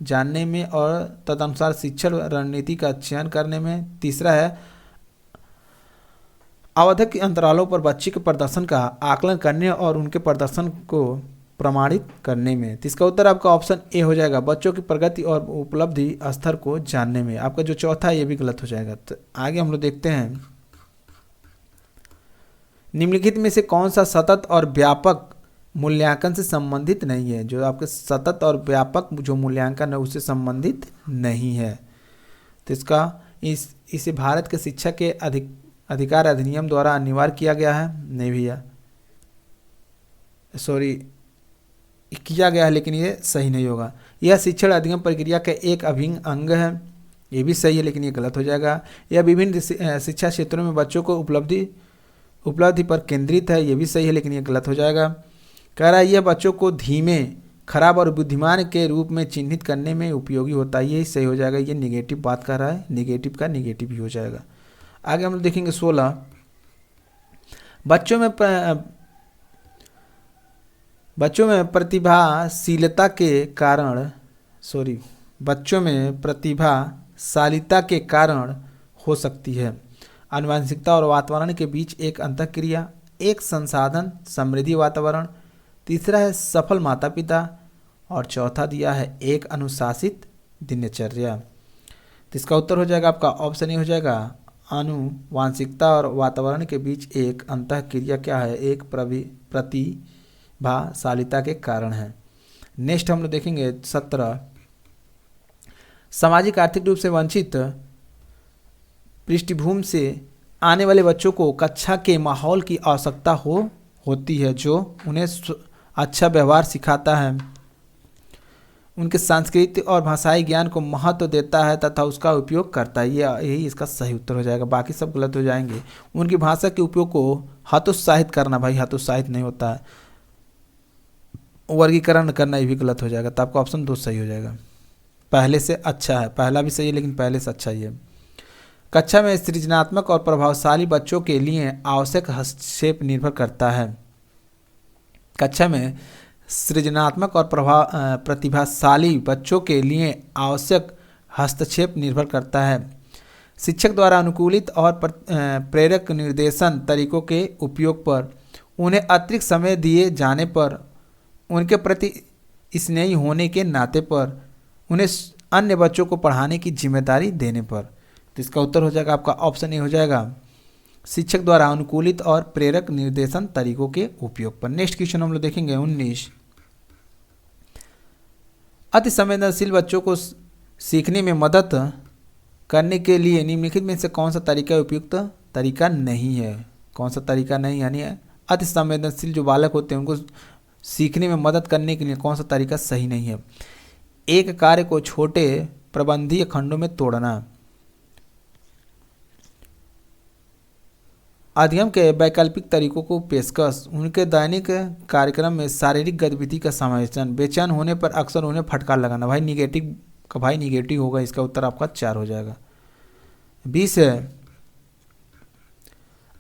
जानने में और तदनुसार शिक्षण रणनीति का चयन करने में। तीसरा है आवधिक अंतरालों पर बच्चे के प्रदर्शन का आकलन करने और उनके प्रदर्शन को प्रमाणित करने में। तो इसका उत्तर आपका ऑप्शन ए हो जाएगा, बच्चों की प्रगति और उपलब्धि स्तर को जानने में। आपका जो चौथा है ये भी गलत हो जाएगा। तो आगे हम लोग देखते हैं निम्नलिखित में से कौन सा सतत और व्यापक मूल्यांकन से संबंधित नहीं है। जो आपके सतत और व्यापक जो मूल्यांकन है उससे संबंधित नहीं है। तो इसका इसे भारत के शिक्षा के अधिकार अधिनियम द्वारा अनिवार्य किया गया है। नहीं भैया, सॉरी, किया गया है लेकिन ये सही नहीं होगा। यह शिक्षण अधिगम प्रक्रिया का एक अभिन्न अंग है। ये भी सही है लेकिन ये गलत हो जाएगा। यह विभिन्न शिक्षा क्षेत्रों में बच्चों को उपलब्धि पर केंद्रित है। ये भी सही है लेकिन ये गलत हो जाएगा। कह रहा है यह बच्चों को धीमे, खराब और बुद्धिमान के रूप में चिन्हित करने में उपयोगी होता है। यही सही हो जाएगा। ये निगेटिव बात कर रहा है, निगेटिव का निगेटिव ही हो जाएगा। आगे हम लोग देखेंगे 16, बच्चों में प्रतिभाशालिता के कारण हो सकती है। आनुवंशिकता और वातावरण के बीच एक अंतःक्रिया, एक संसाधन समृद्धि वातावरण। तीसरा है सफल माता पिता और चौथा दिया है एक अनुशासित दिनचर्या। तो इसका उत्तर हो जाएगा आपका ऑप्शन ए हो जाएगा, आनुवंशिकता और वातावरण के बीच एक अंतःक्रिया क्या है, एक प्रतिभाशालिता के कारण है। नेक्स्ट हम लोग देखेंगे 17, सामाजिक आर्थिक रूप से वंचित पृष्ठभूमि से आने वाले बच्चों को कक्षा के माहौल की आवश्यकता होती है जो उन्हें अच्छा व्यवहार सिखाता है, उनके सांस्कृतिक और भाषाई ज्ञान को महत्व देता है तथा उसका उपयोग करता है। यही इसका सही उत्तर हो जाएगा। बाकी सब गलत हो जाएंगे। उनकी भाषा के उपयोग को हतोत्साहित करना, भाई हतोत्साहित नहीं होता है। वर्गीकरण करना ये भी गलत हो जाएगा। तो आपका ऑप्शन 2 सही हो जाएगा। पहले से अच्छा है, पहला भी सही है लेकिन पहले से अच्छा ही है। कक्षा में सृजनात्मक और प्रभावशाली बच्चों के लिए आवश्यक हस्तक्षेप निर्भर करता है। कक्षा में सृजनात्मक और प्रतिभाशाली बच्चों के लिए आवश्यक हस्तक्षेप निर्भर करता है। शिक्षक द्वारा अनुकूलित और प्रेरक निर्देशन तरीकों के उपयोग पर, उन्हें अतिरिक्त समय दिए जाने पर, उनके प्रति स्नेही होने के नाते पर, उन्हें अन्य बच्चों को पढ़ाने की जिम्मेदारी देने पर। तो इसका उत्तर हो जाएगा आपका ऑप्शन ए हो जाएगा, शिक्षक द्वारा अनुकूलित और प्रेरक निर्देशन तरीकों के उपयोग पर। नेक्स्ट क्वेश्चन हम लोग देखेंगे 19, अति संवेदनशील बच्चों को सीखने में मदद करने के लिए निम्नलिखित में से कौन सा तरीका उपयुक्त तरीका नहीं है। कौन सा तरीका नहीं, यानी अति संवेदनशील जो बालक होते हैं उनको सीखने में मदद करने के लिए कौन सा तरीका सही नहीं है? एक कार्य को छोटे प्रबंधीय खंडों में तोड़ना। अधिगम के वैकल्पिक तरीकों को पेशकश, उनके दैनिक कार्यक्रम में शारीरिक गतिविधि का समावेशन, बेचैन होने पर अक्सर उन्हें फटकार लगाना। भाई निगेटिव का भाई निगेटिव होगा, इसका उत्तर आपका 4 हो जाएगा। 20 है,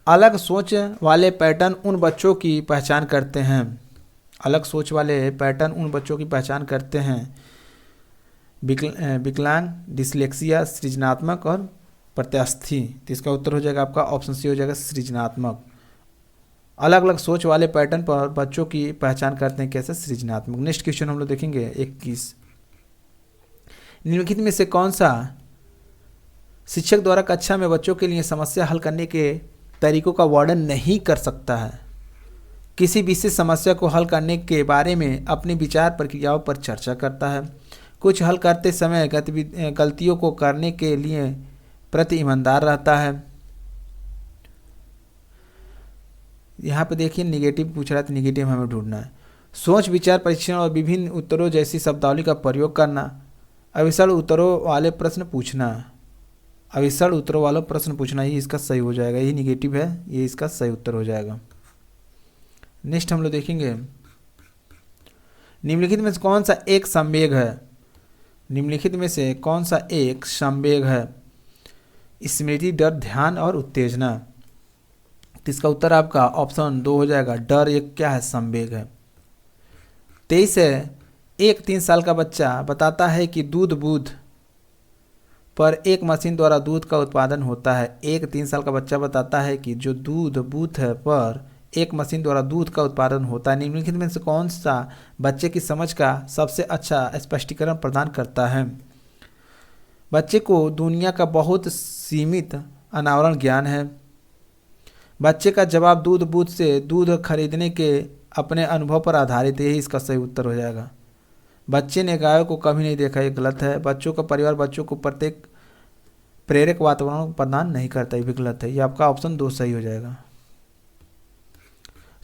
अलग सोच वाले पैटर्न उन बच्चों की पहचान करते हैं। अलग सोच वाले पैटर्न उन बच्चों की पहचान करते हैं विकलांग, डिसलेक्सिया, सृजनात्मक और प्रत्यास्थी। तो इसका उत्तर हो जाएगा आपका ऑप्शन सी हो जाएगा सृजनात्मक। अलग अलग सोच वाले पैटर्न पर बच्चों की पहचान करते हैं कैसे? सृजनात्मक। नेक्स्ट क्वेश्चन हम लोग देखेंगे 21। निम्नलिखित में से कौन सा शिक्षक द्वारा कक्षा में बच्चों के लिए समस्या हल करने के तरीकों का वर्णन नहीं कर सकता है? किसी विशेष समस्या को हल करने के बारे में अपनी विचार प्रक्रियाओं पर चर्चा करता है। कुछ हल करते समय गलतियों को करने के लिए प्रति ईमानदार रहता है। यहाँ पे देखिए निगेटिव पूछ रहा है तो निगेटिव हमें ढूंढना है। सोच विचार परीक्षण और विभिन्न उत्तरों जैसी शब्दावली का प्रयोग करना। अविसर उत्तरों वाले प्रश्न पूछना। अविसर उत्तरों वाला प्रश्न पूछना ही इसका सही हो जाएगा। ये निगेटिव है, ये इसका सही उत्तर हो जाएगा। नेक्स्ट हम लोग देखेंगे निम्नलिखित में से कौन सा एक संवेग है? निम्नलिखित में से कौन सा एक संवेग है? स्मृति, डर, ध्यान और उत्तेजना। तो इसका उत्तर आपका ऑप्शन 2 हो जाएगा। डर एक क्या है? संवेग है। 23 है, एक 3 साल का बच्चा बताता है कि दूध बूथ पर एक मशीन द्वारा दूध का उत्पादन होता है। एक 3 साल का बच्चा बताता है कि जो दूध बूथ है पर एक मशीन द्वारा दूध का उत्पादन होता है। निम्नलिखित में से कौन सा बच्चे की समझ का सबसे अच्छा स्पष्टीकरण प्रदान करता है? बच्चे को दुनिया का बहुत सीमित अनावरण ज्ञान है। बच्चे का जवाब दूध बूथ से दूध खरीदने के अपने अनुभव पर आधारित है। यही इसका सही उत्तर हो जाएगा। बच्चे ने गायों को कभी नहीं देखा, ये गलत है। बच्चों का परिवार बच्चों को प्रत्येक प्रेरक वातावरण प्रदान नहीं करता, ये भी गलत है। ये आपका ऑप्शन 2 सही हो जाएगा।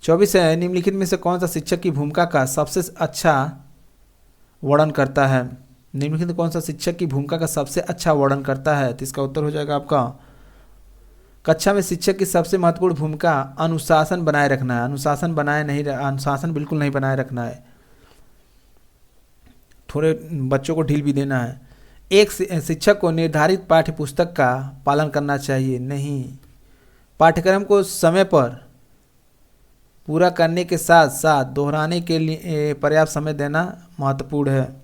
24 है, निम्नलिखित में से कौन सा शिक्षक की भूमिका का सबसे अच्छा वर्णन करता है? निम्नलिखित कौन सा शिक्षक की भूमिका का सबसे अच्छा वर्णन करता है? तो इसका उत्तर हो जाएगा आपका कक्षा में शिक्षक की सबसे महत्वपूर्ण भूमिका अनुशासन बनाए रखना है। अनुशासन बिल्कुल नहीं बनाए रखना है, थोड़े बच्चों को ढील भी देना है। एक शिक्षक को निर्धारित पाठ्य पुस्तक का पालन करना चाहिए नहीं। पाठ्यक्रम को समय पर पूरा करने के साथ साथ दोहराने के लिए पर्याप्त समय देना महत्वपूर्ण है।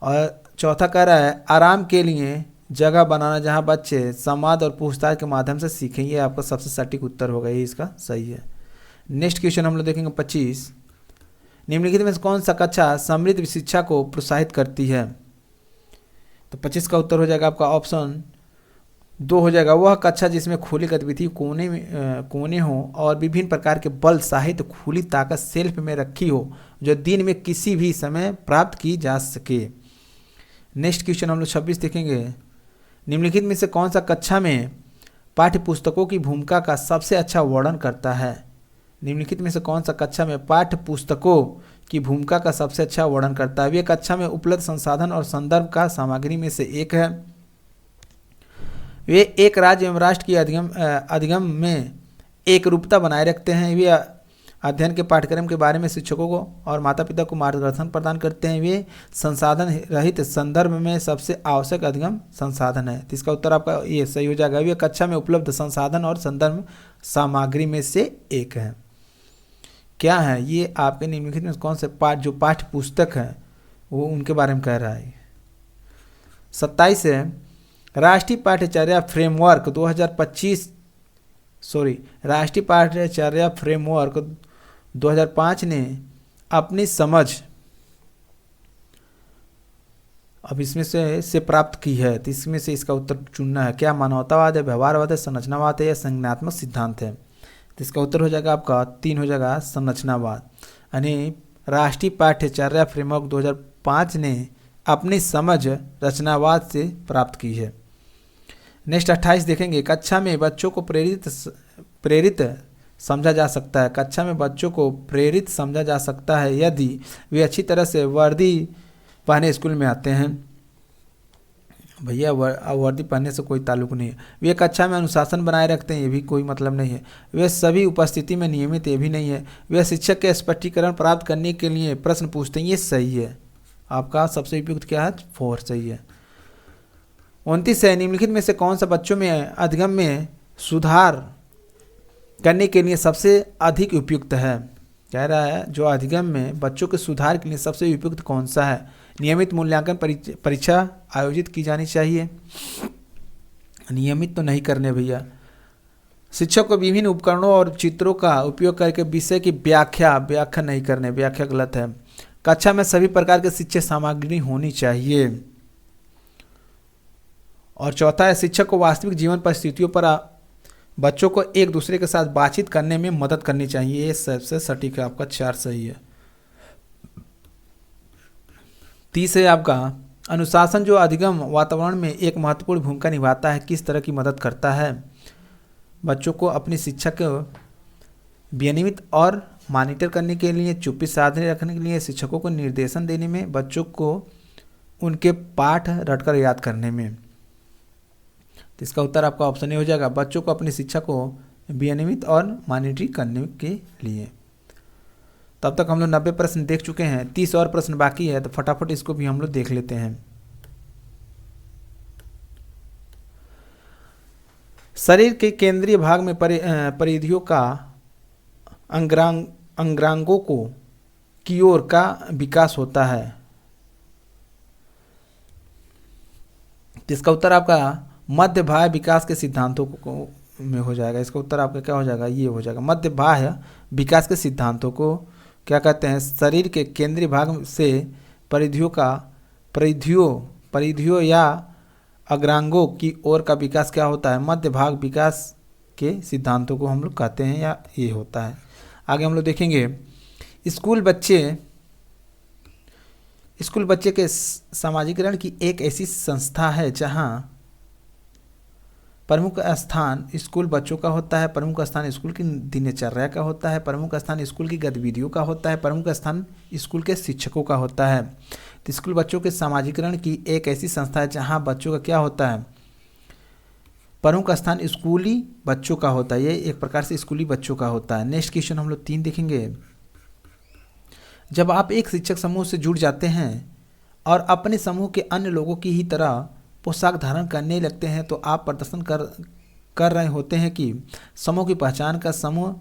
और चौथा कह रहा है आराम के लिए जगह बनाना जहां बच्चे संवाद और पूछताछ के माध्यम से सीखेंगे। आपका सबसे सटीक उत्तर होगा, ये इसका सही है। नेक्स्ट क्वेश्चन हम लोग देखेंगे 25। निम्नलिखित में से कौन सा कक्षा समृद्ध शिक्षा को प्रोत्साहित करती है? तो 25 का उत्तर हो जाएगा आपका ऑप्शन 2 हो जाएगा। वह कक्षा जिसमें खुली गतिविधि कोने हो और विभिन्न प्रकार के बल, साहित्य, खुली ताकत सेल्फ में रखी हो, जो दिन में किसी भी समय प्राप्त की जा सके। नेक्स्ट क्वेश्चन हम लोग 26 देखेंगे। निम्नलिखित में से कौन सा कक्षा में पाठ्य पुस्तकों की भूमिका का सबसे अच्छा वर्णन करता है? निम्नलिखित में से कौन सा कक्षा में पाठ्य पुस्तकों की भूमिका का सबसे अच्छा वर्णन करता है? वे कक्षा में उपलब्ध संसाधन और संदर्भ का सामग्री में से एक है। वे एक राज्य एवं राष्ट्र की अधिगम में एक रूपता बनाए रखते हैं। वे अध्ययन के पाठ्यक्रम के बारे में शिक्षकों को और माता पिता को मार्गदर्शन प्रदान करते हैं। वे संसाधन रहित संदर्भ में सबसे आवश्यक अधिगम संसाधन है। तो इसका उत्तर आपका ये सही हो जाएगा। वे कक्षा में उपलब्ध संसाधन और संदर्भ सामग्री में से एक है। क्या है ये? आपके निम्नलिखित में कौन से पाठ्य पुस्तक है वो उनके बारे में कह रहा है। 27 है, राष्ट्रीय पाठ्यचर्या फ्रेमवर्क 2005 ने अपनी समझ अब इसमें से प्राप्त की है। तो इसमें से इसका उत्तर चुनना है। क्या मानवतावाद है, व्यवहारवाद है, संरचनावाद है या संज्ञानात्मक सिद्धांत है? तो इसका उत्तर हो जाएगा आपका 3 हो जाएगा संरचनावाद। यानी राष्ट्रीय पाठ्यचर्या फ्रेमवर्क 2005 ने अपनी समझ रचनावाद से प्राप्त की है। नेक्स्ट 28 देखेंगे। कक्षा में बच्चों को प्रेरित समझा जा सकता है। कक्षा में बच्चों को प्रेरित समझा जा सकता है यदि वे अच्छी तरह से वर्दी पहने स्कूल में आते हैं। भैया वर्दी पहनने से कोई ताल्लुक नहीं है। वे कक्षा में अनुशासन बनाए रखते हैं, ये भी कोई मतलब नहीं है। वे सभी उपस्थिति में नियमित, ये भी नहीं है। वे शिक्षक के स्पष्टीकरण प्राप्त करने के लिए प्रश्न पूछते हैं, ये सही है। आपका सबसे उपयुक्त क्या है? 4 सही है। 29 है, निम्नलिखित में से कौन सा बच्चों में अधिगम में सुधार करने के लिए सबसे अधिक उपयुक्त है? कह रहा है जो अधिगम में बच्चों के सुधार के लिए सबसे उपयुक्त कौन सा है? नियमित मूल्यांकन परीक्षा आयोजित की जानी चाहिए। नियमित तो नहीं करने भैया। शिक्षक को विभिन्न उपकरणों और चित्रों का उपयोग करके विषय की व्याख्या नहीं करने, व्याख्या गलत है। कक्षा में सभी प्रकार के शिक्षण सामग्री होनी चाहिए। और चौथा है, शिक्षक को वास्तविक जीवन परिस्थितियों पर बच्चों को एक दूसरे के साथ बातचीत करने में मदद करनी चाहिए। ये सबसे सटीक है, आपका 4 सही है। 30 है आपका, अनुशासन जो अधिगम वातावरण में एक महत्वपूर्ण भूमिका निभाता है, किस तरह की मदद करता है? बच्चों को अपनी शिक्षा को विनियमित और मॉनिटर करने के लिए, चुप्पी साधने रखने के लिए, शिक्षकों को निर्देशन देने में, बच्चों को उनके पाठ रटकर याद करने में। तो इसका उत्तर आपका ऑप्शन ए हो जाएगा, बच्चों को अपनी शिक्षा को विनियमित और मॉनिटरिंग करने के लिए। तब तक हम लोग 90 प्रश्न देख चुके हैं, 30 और प्रश्न बाकी है, तो फटाफट इसको भी हम लोग देख लेते हैं। शरीर के केंद्रीय भाग में परिधियों का अंगांगों को की ओर का विकास होता है। इसका उत्तर आपका मध्य बाह्य विकास के सिद्धांतों को में हो जाएगा। इसका उत्तर आपका क्या हो जाएगा? ये हो जाएगा। मध्य बाह्य विकास के सिद्धांतों को क्या कहते हैं? शरीर के केंद्रीय भाग से परिधियों या अग्रांगों की ओर का विकास क्या होता है? मध्य भाग विकास के सिद्धांतों को हम लोग कहते हैं, या ये होता है। आगे हम लोग देखेंगे, स्कूल बच्चे के सामाजिकरण की एक ऐसी संस्था है जहां प्रमुख स्थान स्कूल बच्चों का होता है, प्रमुख स्थान स्कूल की दिनचर्या का होता है, प्रमुख स्थान स्कूल की गतिविधियों का होता है, प्रमुख स्थान स्कूल के शिक्षकों का होता है। तो स्कूल बच्चों के सामाजिकरण की एक ऐसी संस्था है जहां बच्चों का क्या होता है? प्रमुख स्थान स्कूली बच्चों का होता है। ये एक प्रकार से स्कूली बच्चों का होता है। नेक्स्ट क्वेश्चन हम लोग 3 देखेंगे। जब आप एक शिक्षक समूह से जुड़ जाते हैं और अपने समूह के अन्य लोगों की ही तरह पोशाक धारण करने लगते हैं, तो आप प्रदर्शन कर रहे होते हैं कि समूह की पहचान का, समूह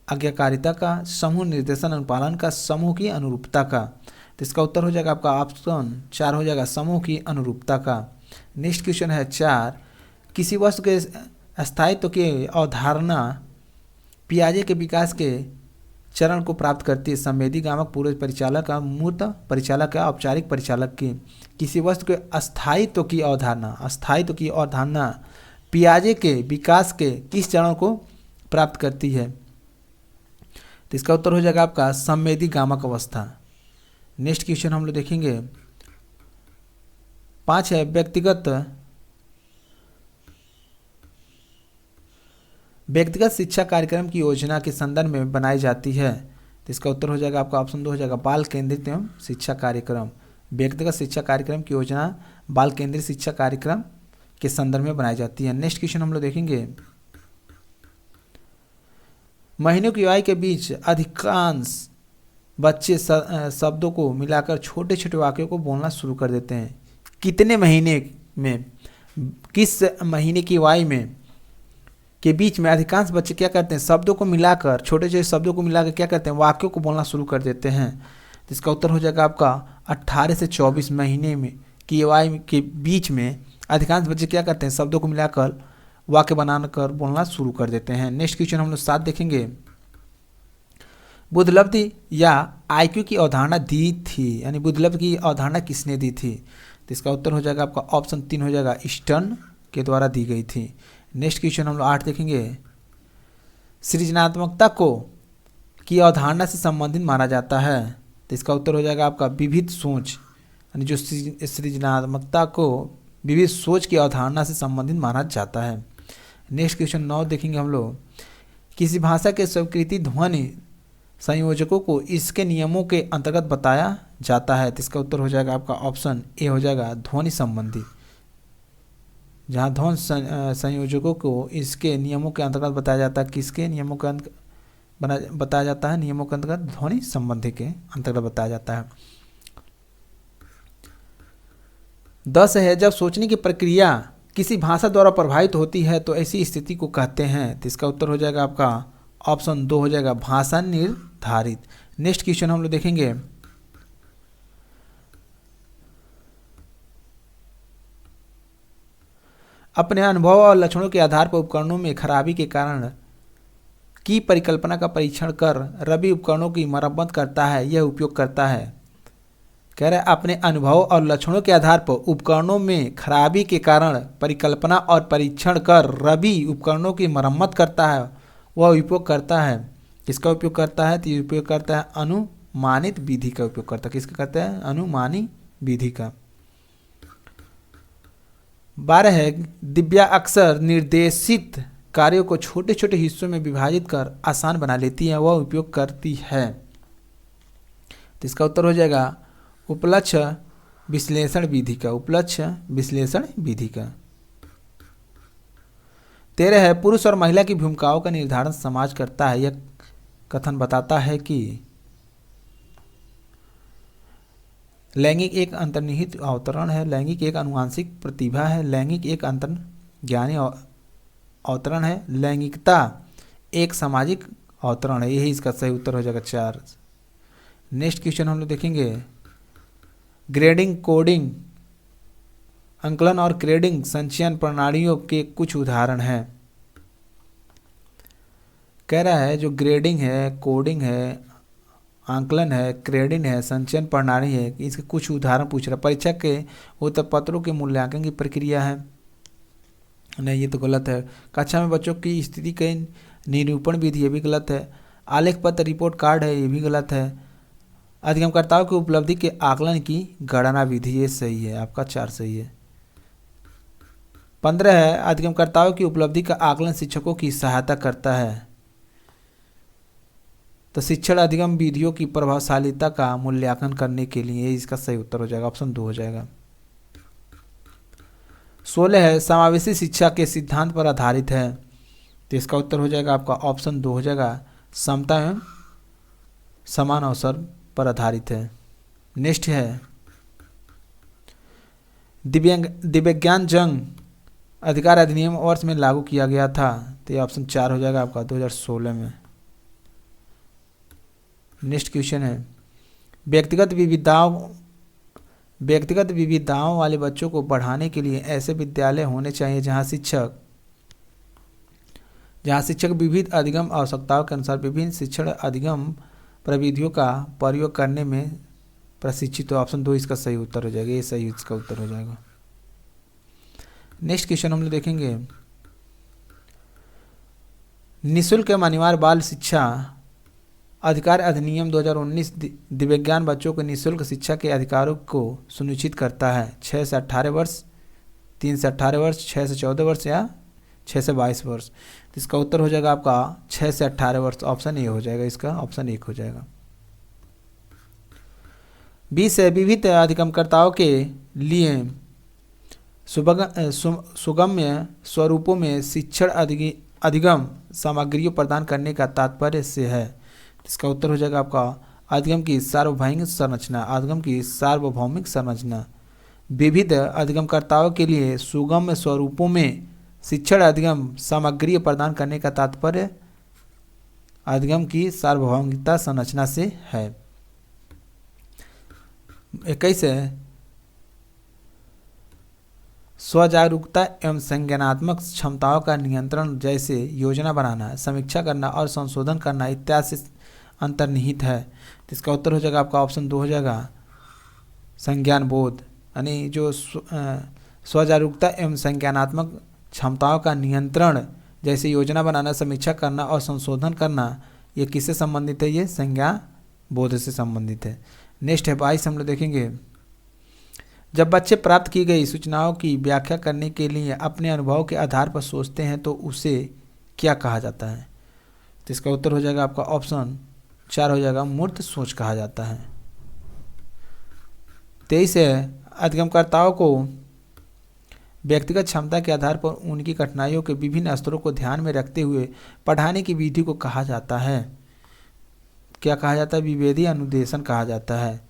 आज्ञाकारिता का, समूह निर्देशन अनुपालन का, समूह की अनुरूपता का। तो इसका उत्तर हो जाएगा आपका ऑप्शन 4 हो जाएगा, समूह की अनुरूपता का। नेक्स्ट क्वेश्चन है 4, किसी वस्तु के स्थायित्व की अवधारणा पियाजे के विकास के चरण को प्राप्त करती है। संवेदी गामक पूर्व परिचालक का, मूर्त परिचालक का, औपचारिक परिचालक की। किसी वस्तु के स्थायित्व की अवधारणा पियाजे के विकास के किस चरण को प्राप्त करती है? तो इसका उत्तर हो जाएगा आपका संवेदी गामक अवस्था। नेक्स्ट क्वेश्चन हम लोग देखेंगे, 5 है, व्यक्तिगत शिक्षा कार्यक्रम की योजना के संदर्भ में बनाई जाती है। तो इसका उत्तर हो जाएगा आपका ऑप्शन 2 हो जाएगा, बाल केंद्रित एवं शिक्षा कार्यक्रम। व्यक्तिगत शिक्षा कार्यक्रम की योजना बाल केंद्रित शिक्षा कार्यक्रम के संदर्भ में बनाई जाती है। नेक्स्ट क्वेश्चन हम लोग देखेंगे, महीनों की आयु के बीच अधिकांश बच्चे शब्दों को मिलाकर छोटे छोटे वाक्यों को बोलना शुरू कर देते हैं। कितने महीने में, किस महीने की आयु में के बीच में अधिकांश बच्चे क्या करते हैं? शब्दों को मिलाकर, छोटे छोटे शब्दों को मिलाकर क्या करते हैं? वाक्यों को बोलना शुरू कर देते हैं। तो इसका उत्तर हो जाएगा आपका 18 से 24 महीने में की आयु के बीच में अधिकांश बच्चे क्या करते हैं? शब्दों को मिलाकर वाक्य बनाकर बोलना शुरू कर देते हैं। नेक्स्ट क्वेश्चन हम लोग 7 देखेंगे, बुद्धलब्धि या आईक्यू की अवधारणा दी थी, यानी बुद्धलब्धि की अवधारणा किसने दी थी? तो इसका उत्तर हो जाएगा आपका ऑप्शन 3 हो जाएगा, स्टर्न के द्वारा दी गई थी। नेक्स्ट क्वेश्चन हम लोग 8 देखेंगे, सृजनात्मकता को की अवधारणा से संबंधित माना जाता है। तो इसका उत्तर हो जाएगा आपका विविध सोच, यानी जो सृजनात्मकता को विविध सोच की अवधारणा से संबंधित माना जाता है। नेक्स्ट क्वेश्चन 9 देखेंगे हम लोग, किसी भाषा के स्वीकृति ध्वनि संयोजकों को इसके नियमों के अंतर्गत बताया जाता है। तो इसका उत्तर हो जाएगा आपका ऑप्शन ए हो जाएगा ध्वनि संबंधी। जहाँ ध्वनि संयोजकों को इसके नियमों के अंतर्गत बताया जाता है, किसके नियमों के बताया जाता है, नियमों के अंतर्गत ध्वनि संबंधी के अंतर्गत बताया जाता है। 10 है, जब सोचने की प्रक्रिया किसी भाषा द्वारा प्रभावित होती है तो ऐसी स्थिति को कहते हैं। तो इसका उत्तर हो जाएगा आपका ऑप्शन 2 हो जाएगा भाषा निर्धारित। नेक्स्ट क्वेश्चन हम लोग देखेंगे, अपने अनुभव और लक्षणों के आधार पर उपकरणों में खराबी के कारण की परिकल्पना का परीक्षण कर रवि उपकरणों की मरम्मत करता है, यह उपयोग करता है। कह रहे अपने अनुभव और लक्षणों के आधार पर उपकरणों में खराबी के कारण परिकल्पना और परीक्षण कर रवि उपकरणों की मरम्मत करता है, वह उपयोग करता है। किसका उपयोग करता है? तो ये उपयोग करता है अनुमानित विधि का उपयोग करता है। किसका करता है? अनुमानी विधि का। 12 है, दिव्या अक्सर निर्देशित कार्यों को छोटे छोटे हिस्सों में विभाजित कर आसान बना लेती है, वह उपयोग करती है। तो इसका उत्तर हो जाएगा उपलक्ष्य विश्लेषण विधि का। उपलक्ष्य विश्लेषण विधि का। 13 है, पुरुष और महिला की भूमिकाओं का निर्धारण समाज करता है, यह कथन बताता है कि लैंगिक एक अंतर्निहित अवतरण है, लैंगिक एक आनुवांशिक प्रतिभा है, लैंगिक एक अंतर्ज्ञानी अवतरण है, लैंगिकता एक सामाजिक अवतरण है। यही इसका सही उत्तर हो जाएगा 4। नेक्स्ट क्वेश्चन हम लोग देखेंगे, ग्रेडिंग, कोडिंग, अंकलन और ग्रेडिंग संचयन प्रणालियों के कुछ उदाहरण हैं। कह रहा है जो ग्रेडिंग है, कोडिंग है, आंकलन है, ग्रेडिंग है, संचयन प्रणाली है, इसके कुछ उदाहरण पूछ रहा है। परीक्षा के उत्तर पत्रों के मूल्यांकन की प्रक्रिया है। नहीं, ये तो गलत है। कक्षा में बच्चों की स्थिति के निरूपण विधि, ये भी गलत है। आलेख पत्र रिपोर्ट कार्ड है, ये भी गलत है। अधिगमकर्ताओं की उपलब्धि के आकलन की गणना विधि, ये सही है, आपका 4 सही है। 15 है, अधिगमकर्ताओं की उपलब्धि का आकलन शिक्षकों की सहायता करता है। तो शिक्षण अधिगम विधियों की प्रभावशालीता का मूल्यांकन करने के लिए इसका सही उत्तर हो जाएगा, ऑप्शन 2 हो जाएगा। 16 है, समावेशी शिक्षा के सिद्धांत पर आधारित है। तो इसका उत्तर हो जाएगा आपका ऑप्शन 2 हो जाएगा, समता एवं समान अवसर पर आधारित है। नेक्स्ट है, दिव्यांग जंग अधिकार अधिनियम वर्ष में लागू किया गया था। तो ये ऑप्शन 4 हो जाएगा आपका 2016 में। नेक्स्ट क्वेश्चन है, व्यक्तिगत विविधताओं वाले बच्चों को बढ़ाने के लिए ऐसे विद्यालय होने चाहिए जहां शिक्षक विविध अधिगम आवश्यकताओं के अनुसार विभिन्न शिक्षण अधिगम प्रविधियों का प्रयोग करने में प्रशिक्षित हो। ऑप्शन 2 इसका सही उत्तर हो जाएगा, ये सही इसका उत्तर हो जाएगा। नेक्स्ट क्वेश्चन हम लोग देखेंगे, निःशुल्क एवं अनिवार्य बाल शिक्षा अधिकार अधिनियम 2019 दिव्यांग बच्चों को निःशुल्क शिक्षा के अधिकारों को सुनिश्चित करता है। 6 से 18 वर्ष, 3 से 18 वर्ष, 6 से 14 वर्ष या 6 से 22 वर्ष। तो इसका उत्तर हो जाएगा आपका 6 से 18 वर्ष, ऑप्शन ए हो जाएगा, इसका ऑप्शन 1 हो जाएगा। 20 है, विविध अधिगमकर्ताओं के लिए सुगम्य स्वरूपों में शिक्षण अधिगम सामग्रियों प्रदान करने का तात्पर्य से है। इसका उत्तर हो जाएगा आपका अधिगम की सार्वभौमिक संरचना। विविध अधिगमकर्ताओं के लिए सुगम्य स्वरूपों में शिक्षण अधिगम सामग्री प्रदान करने का तात्पर्य अधिगम की सार्वभौमिकता संरचना से है। 21 है, स्वजागरूकता एवं संज्ञानात्मक क्षमताओं का नियंत्रण जैसे योजना बनाना, समीक्षा करना और संशोधन करना इत्यादि से अंतर्निहित है। तो इसका उत्तर हो जाएगा आपका ऑप्शन 2 हो जाएगा, संज्ञान बोध। यानी जो स्वजागरूकता एवं संज्ञानात्मक क्षमताओं का नियंत्रण जैसे योजना बनाना, समीक्षा करना और संशोधन करना, ये किससे संबंधित है? ये संज्ञान बोध से संबंधित है। नेक्स्ट है 22 हम लोग देखेंगे, जब बच्चे प्राप्त की गई सूचनाओं की व्याख्या करने के लिए अपने अनुभव के आधार पर सोचते हैं तो उसे क्या कहा जाता है? तो इसका उत्तर हो जाएगा आपका ऑप्शन 4 हो जाएगा, मूर्त सोच कहा जाता है। 23 है, अधिगमकर्ताओं को व्यक्तिगत क्षमता के आधार पर उनकी कठिनाइयों के विभिन्न स्तरों को ध्यान में रखते हुए पढ़ाने की विधि को कहा जाता है। क्या कहा जाता है? विभेदी अनुदेशन कहा जाता है।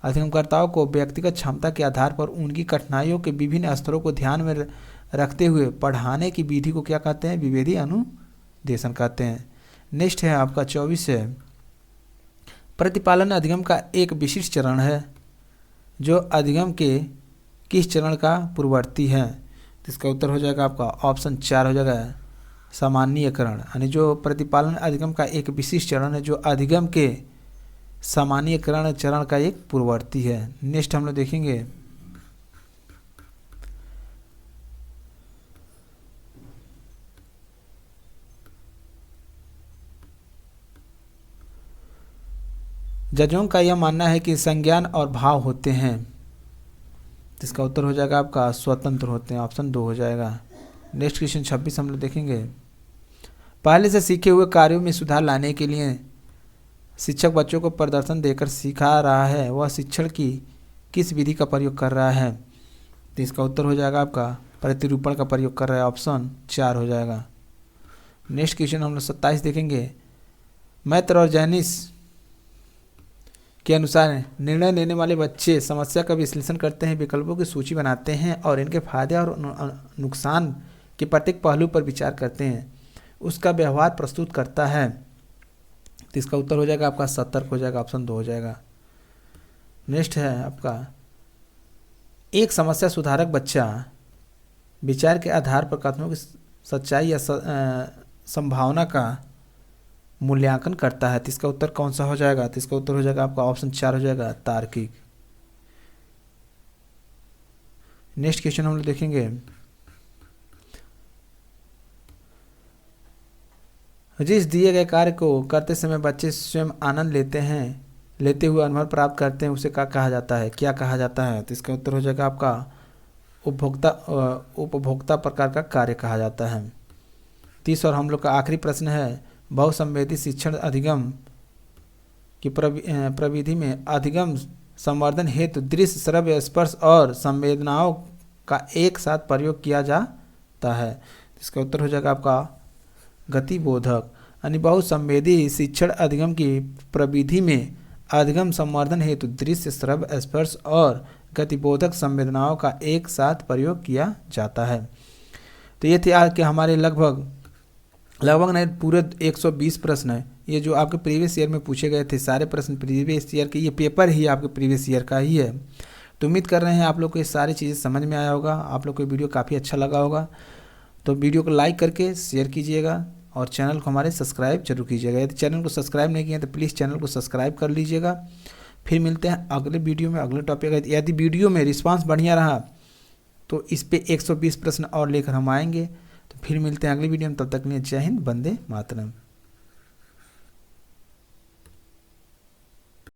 अधिगमकर्ताओं को व्यक्तिगत क्षमता के आधार पर उनकी कठिनाइयों के विभिन्न स्तरों को ध्यान में रखते हुए पढ़ाने की विधि को क्या कहते हैं? विभेदी अनुदेशन कहते हैं। नेक्स्ट है आपका 24 है, प्रतिपालन अधिगम का एक विशिष्ट चरण है जो अधिगम के किस चरण का पूर्ववर्ती है? तो इसका उत्तर हो जाएगा आपका ऑप्शन 4 हो जाएगा, सामान्यीकरण। यानी जो प्रतिपालन अधिगम का एक विशिष्ट चरण है जो अधिगम के सामान्यीकरण चरण का एक पूर्ववर्ती है। नेक्स्ट हम लोग देखेंगे जजों का यह मानना है कि संज्ञान और भाव होते हैं। इसका उत्तर हो जाएगा आपका स्वतंत्र होते हैं, ऑप्शन 2 हो जाएगा। नेक्स्ट क्वेश्चन 26 हम लोग देखेंगे, पहले से सीखे हुए कार्यों में सुधार लाने के लिए शिक्षक बच्चों को प्रदर्शन देकर सिखा रहा है, वह शिक्षण की किस विधि का प्रयोग कर रहा है? तो इसका उत्तर हो जाएगा आपका प्रतिरूपण का प्रयोग कर रहा है, ऑप्शन 4 हो जाएगा। नेक्स्ट क्वेश्चन हम लोग 27 देखेंगे, मैत्र और जैनिस के अनुसार निर्णय लेने वाले बच्चे समस्या का विश्लेषण करते हैं, विकल्पों की सूची बनाते हैं और इनके फायदे और नुकसान के प्रत्येक पहलू पर विचार करते हैं, उसका व्यवहार प्रस्तुत करता है। तो इसका उत्तर हो जाएगा आपका सतर्क हो जाएगा, ऑप्शन 2 हो जाएगा। नेक्स्ट है आपका, एक समस्या सुधारक बच्चा विचार के आधार पर कथनों की सच्चाई या संभावना का मूल्यांकन करता है। तो इसका उत्तर कौन सा हो जाएगा? तो इसका उत्तर हो जाएगा आपका ऑप्शन 4 हो जाएगा, तार्किक। नेक्स्ट क्वेश्चन हम लोग देखेंगे, जिस दिए गए कार्य को करते समय बच्चे स्वयं आनंद लेते हुए अनुभव प्राप्त करते हैं, उसे क्या कहा जाता है? क्या कहा जाता है? तो इसका उत्तर हो जाएगा आपका उपभोक्ता प्रकार का कार्य कहा जाता है। 30 और हम लोग का आखिरी प्रश्न है, बहुसंवेदी शिक्षण अधिगम की प्रविधि में अधिगम संवर्धन हेतु दृश्य, श्रव्य, स्पर्श और संवेदनाओं का एक साथ प्रयोग किया जाता है। इसका उत्तर हो जाएगा आपका गतिबोधक। यानी बहुसंवेदी शिक्षण अधिगम की प्रविधि में अधिगम संवर्धन हेतु दृश्य, श्रव्य, स्पर्श और गतिबोधक संवेदनाओं का एक साथ प्रयोग किया जाता है। तो ये थे आज के हमारे लगभग नहीं पूरे 120 प्रश्न है, ये जो आपके प्रीवियस ईयर में पूछे गए थे सारे प्रश्न प्रीवियस ईयर के, ये पेपर ही आपके प्रीवियस ईयर का ही है। तो उम्मीद कर रहे हैं आप लोग को ये सारी चीज़ें समझ में आया होगा, आप लोग को वीडियो काफ़ी अच्छा लगा होगा। तो वीडियो को लाइक करके शेयर कीजिएगा और चैनल को हमारे सब्सक्राइब जरूर कीजिएगा। यदि चैनल को सब्सक्राइब नहीं किया तो प्लीज़ चैनल को सब्सक्राइब कर लीजिएगा। फिर मिलते हैं अगले वीडियो में अगले टॉपिक। यदि वीडियो में रिस्पांस बढ़िया रहा तो इस पे 120 प्रश्न और लेकर हम आएंगे। तो फिर मिलते हैं अगली वीडियो में, तब तक के लिए जय हिंद, वंदे मातरम।